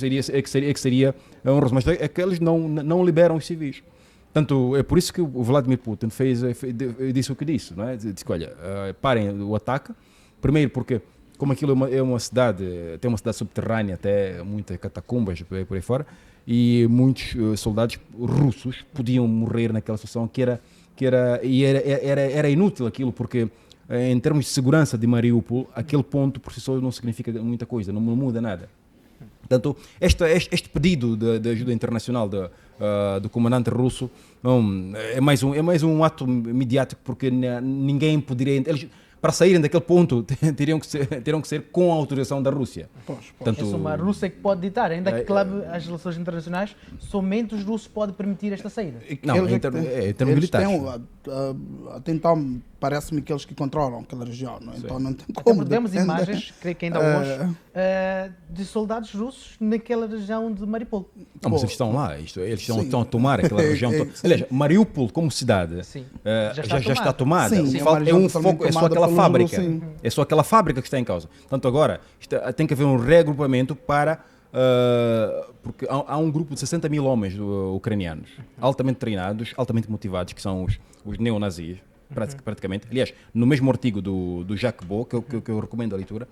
seria honroso, mas é que eles não liberam os civis. Portanto, é por isso que o Vladimir Putin disse o que disse, não é? Disse que, olha, parem o ataque, primeiro porque, como aquilo tem uma cidade subterrânea, até muitas catacumbas por aí fora, e muitos soldados russos podiam morrer naquela situação que era inútil aquilo, porque em termos de segurança de Mariupol, aquele ponto por si só não significa muita coisa, não muda nada. Portanto, este pedido de ajuda internacional do comandante russo é mais um ato mediático, porque ninguém poderia... Para saírem daquele ponto, terão que ser com a autorização da Rússia. Portanto, é uma Rússia que pode ditar, ainda que clave as relações internacionais, somente os russos podem permitir esta saída. Não, em termos militares. Até então, parece-me que eles que controlam aquela região, não? Então não tem Até como. porque temos imagens, creio que ainda hoje, de soldados russos naquela região de Mariupol. Não, mas eles estão lá, eles estão a tomar aquela região. Aliás, Mariupol como cidade já está tomada. Sim, É um foco, é só aquela fábrica. É só aquela fábrica que está em causa. Portanto, agora tem que haver um reagrupamento para... porque há um grupo de 60 mil homens ucranianos, altamente treinados, altamente motivados, que são os neonazis, praticamente. Aliás, no mesmo artigo do Jacques Beau, que eu recomendo a leitura,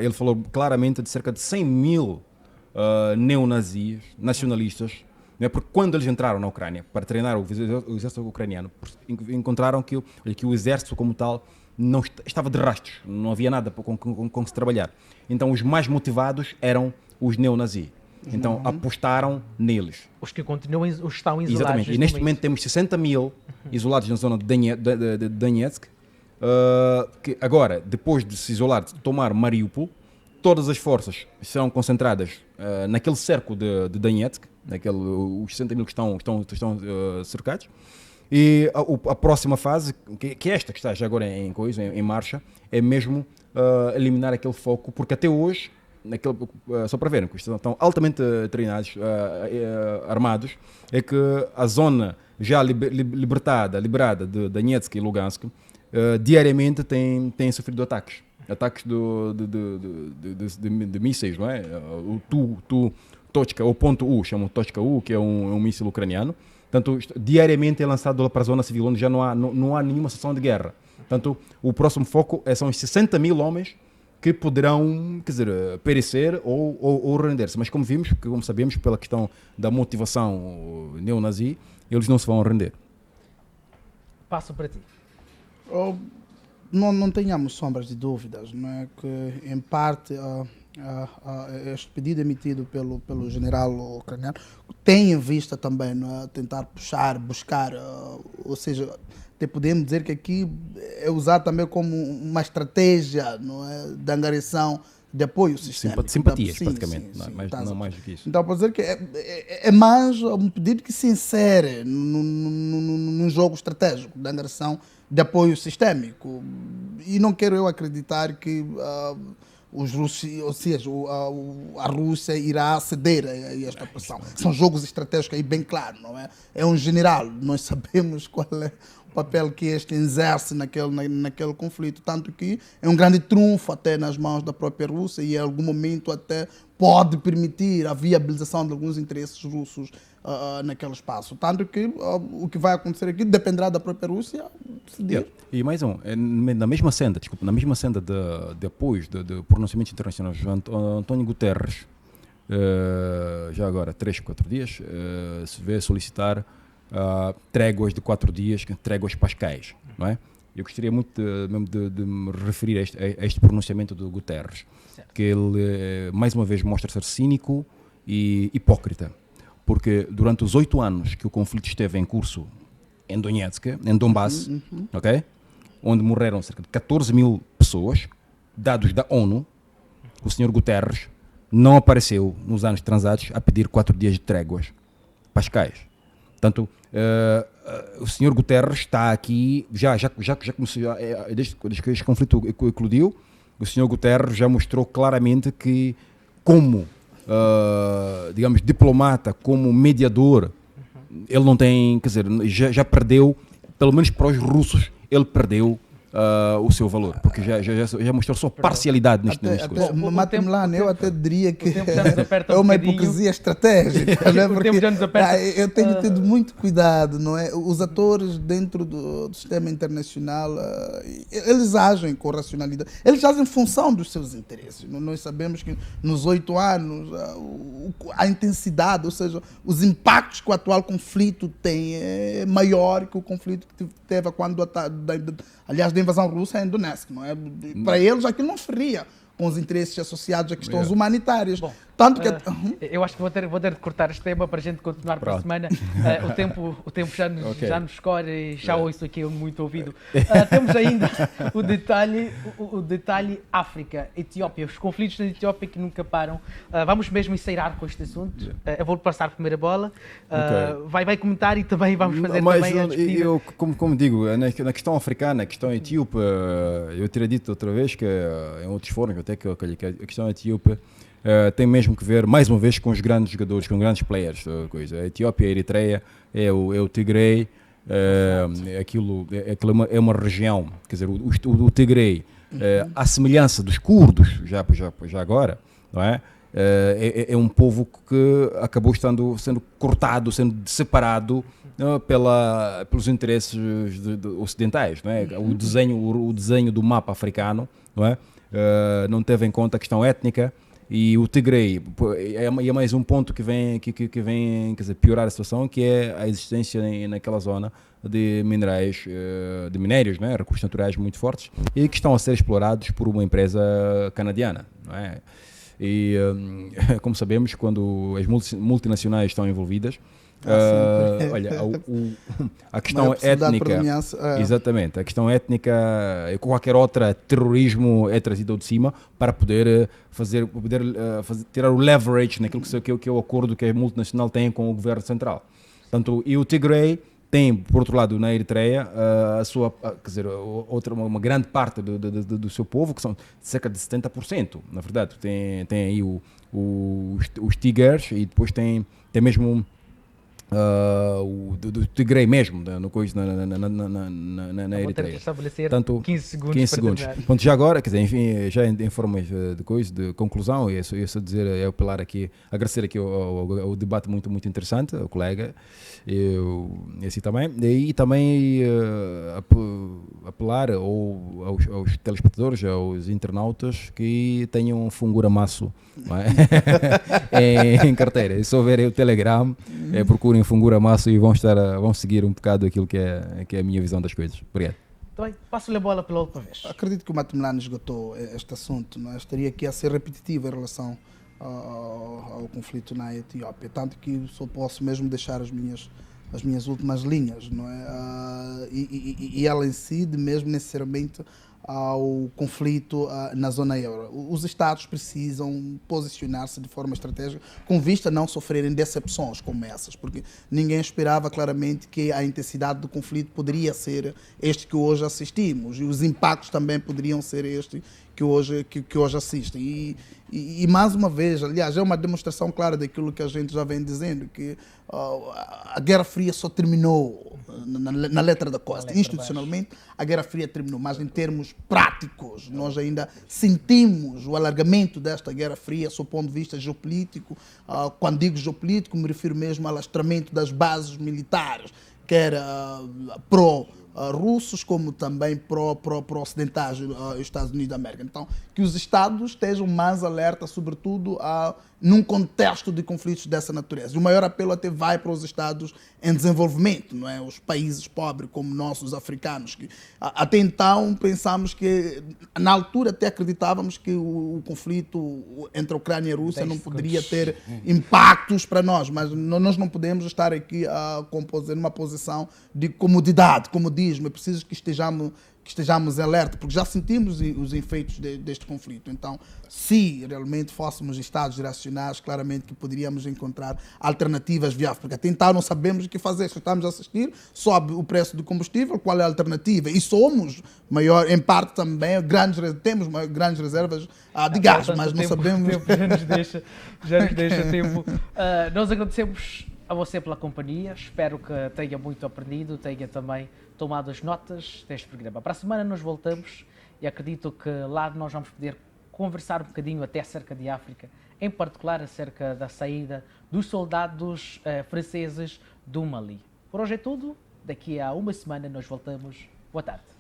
ele falou claramente de cerca de 100 mil neonazis, nacionalistas, né? Porque quando eles entraram na Ucrânia para treinar o exército ucraniano, encontraram que o exército como tal não estava de rastros, não havia nada com se trabalhar. Então os mais motivados eram os neonazis. Então apostaram neles. Os que continuam, os que estão isolados. Exatamente. E neste momento temos 60 mil isolados na zona de Donetsk, que agora, depois de se isolar, de tomar Mariupol, todas as forças serão concentradas naquele cerco de Donetsk, os 60 mil que estão cercados. E a próxima fase, que é esta que está já agora em marcha, é mesmo eliminar aquele foco, porque até hoje, só para verem, que estão altamente treinados, armados, é que a zona já liberada de Donetsk e Lugansk, diariamente tem sofrido ataques de mísseis, não é? O ponto U, chamam Tochka U, que é um míssil ucraniano. Portanto, diariamente é lançado para a zona civil, onde já não há nenhuma situação de guerra. Portanto, o próximo foco são os 60 mil homens que poderão, quer dizer, perecer ou render-se. Mas como sabemos, pela questão da motivação neonazi, eles não se vão render. Passo para ti. Não tenhamos sombras de dúvidas, não é? Que, em parte, este pedido emitido pelo general ucraniano tem em vista também, não é? Tentar buscar, ou seja, até podemos dizer que aqui é usado também como uma estratégia, não é? De angariação de apoio sistêmico. Simpatias, sim, praticamente, sim, não mais do que isso. Então, pode dizer que é mais um pedido que se insere num jogo estratégico de angariação de apoio sistémico. E não quero eu acreditar que os russos, ou seja, a Rússia irá ceder a esta pressão. São jogos estratégicos aí bem claros, não é? É um general, nós sabemos qual é o papel que este exerce naquele conflito, tanto que é um grande trunfo até nas mãos da própria Rússia e em algum momento até pode permitir a viabilização de alguns interesses russos naquele espaço. Tanto que o que vai acontecer aqui dependerá da própria Rússia decidir. E mais na mesma senda de apoios, de pronunciamentos internacionais, António Guterres, já agora 3, 4 dias, se vê solicitar tréguas de 4 dias, tréguas pascais, não é? Eu gostaria muito de me referir a este pronunciamento do Guterres, certo, que ele mais uma vez mostra ser cínico e hipócrita, porque durante os 8 anos que o conflito esteve em curso em Donetsk, em Donbass, okay, onde morreram cerca de 14 mil pessoas, dados da ONU, o Sr. Guterres não apareceu nos anos transados a pedir 4 dias de tréguas pascais. Portanto, o Sr. Guterres está aqui, já começou, desde que este conflito eclodiu, o Sr. Guterres já mostrou claramente que, como, digamos, diplomata, como mediador, ele não tem, quer dizer, já perdeu, pelo menos para os russos, ele perdeu o seu valor, porque já mostrou sua parcialidade neste discurso. Mate-me lá, eu até diria que é uma hipocrisia estratégica. Eu tenho tido muito cuidado, não é? Os atores dentro do sistema internacional, eles agem com racionalidade, eles agem em função dos seus interesses. Nós sabemos que nos 8 anos a intensidade, ou seja, os impactos que o atual conflito tem é maior que o conflito que teve quando, aliás, da invasão russa é em Donetsk, não é? Para eles aquilo não feria com os interesses associados a questões humanitárias. Bom, tanto que... eu acho que vou ter de cortar este tema para a gente continuar para a semana. O tempo já nos corre e já ouço aqui muito ouvido. Temos ainda o detalhe África, Etiópia, os conflitos na Etiópia que nunca param. Vamos mesmo ensaiar com este assunto. Eu vou passar a primeira bola. Vai comentar e também vamos fazer também a despedida. Eu, como digo, na questão africana, na questão etíope, eu teria dito outra vez que em outros fóruns, até que a questão etíope tem mesmo que ver, mais uma vez, com os grandes jogadores, com grandes players. Coisa. A Etiópia, a Eritreia, é o Tigray, aquilo é uma região, quer dizer, o Tigray, à semelhança dos curdos, já agora, não é? É um povo que acabou sendo cortado, sendo separado pelos interesses ocidentais, não é? O desenho do mapa africano, não é? Não teve em conta a questão étnica, e o Tigray é mais um ponto que vem quer dizer, piorar a situação, que é a existência naquela zona de minerais, de minérios, não é? Recursos naturais muito fortes, e que estão a ser explorados por uma empresa canadiana, não é? E como sabemos, quando as multinacionais estão envolvidas, olha, a questão étnica, exatamente, a questão étnica, qualquer outra terrorismo é trazido de cima para poder tirar o leverage naquilo que é o acordo que a multinacional tem com o governo central. Portanto, e o Tigray tem, por outro lado, na Eritreia, quer dizer, uma grande parte do seu povo, que são cerca de 70%, na verdade. Tem aí os Tigers, e depois tem mesmo do Tigray mesmo, na Eritreia. Vou estabelecer Tanto, 15 segundos. 15 segundos. Ponto, já agora, quer dizer, enfim, já em formas de conclusão, eu só dizer, apelar aqui, agradecer aqui ao debate muito, muito interessante, ao colega, assim também, e também apelar aos telespectadores, aos internautas, que tenham um funguramaço, não é? em carteira. E se houver o Telegram, procurem Funguramaço e vão seguir um bocado aquilo que é a minha visão das coisas. Obrigado. Então, passo-lhe a bola pela última vez. Acredito que o Matumlano esgotou este assunto, não é? Estaria aqui a ser repetitivo em relação ao conflito na Etiópia, tanto que só posso mesmo deixar as minhas últimas linhas, não é? E ela incide mesmo necessariamente ao conflito na zona euro. Os Estados precisam posicionar-se de forma estratégica com vista a não sofrerem decepções como essas, porque ninguém esperava claramente que a intensidade do conflito poderia ser este que hoje assistimos, e os impactos também poderiam ser este que hoje assistem. E mais uma vez, aliás, é uma demonstração clara daquilo que a gente já vem dizendo, que a Guerra Fria só terminou na letra da costa. Institucionalmente, a Guerra Fria terminou, mas em termos práticos, nós ainda sentimos o alargamento desta Guerra Fria, sob o ponto de vista geopolítico. Quando digo geopolítico, me refiro mesmo ao alastramento das bases militares, quer russos, como também pro-ocidentais, Estados Unidos da América. Então, que os Estados estejam mais alerta, sobretudo num contexto de conflitos dessa natureza. O maior apelo até vai para os Estados em desenvolvimento, não é? Os países pobres, como nossos africanos, que até então pensamos que, na altura até acreditávamos que o conflito entre a Ucrânia e a Rússia não poderia ter impactos para nós, mas nós não podemos estar aqui a compor numa posição de comodidade, comodismo. É preciso que estejamos alerta, porque já sentimos os efeitos deste conflito. Então, se realmente fôssemos Estados racionais, claramente que poderíamos encontrar alternativas viáveis, porque até então não sabemos o que fazer. Se estamos a assistir, sobe o preço do combustível, qual é a alternativa? E somos, em parte também, temos grandes reservas de gás, mas não sabemos... O tempo já nos deixa tempo. Nós agradecemos a você pela companhia, espero que tenha muito aprendido, tenha também tomado as notas deste programa. Para a semana nós voltamos e acredito que lá nós vamos poder conversar um bocadinho até acerca de África, em particular acerca da saída dos soldados franceses do Mali. Por hoje é tudo, daqui a uma semana nós voltamos. Boa tarde.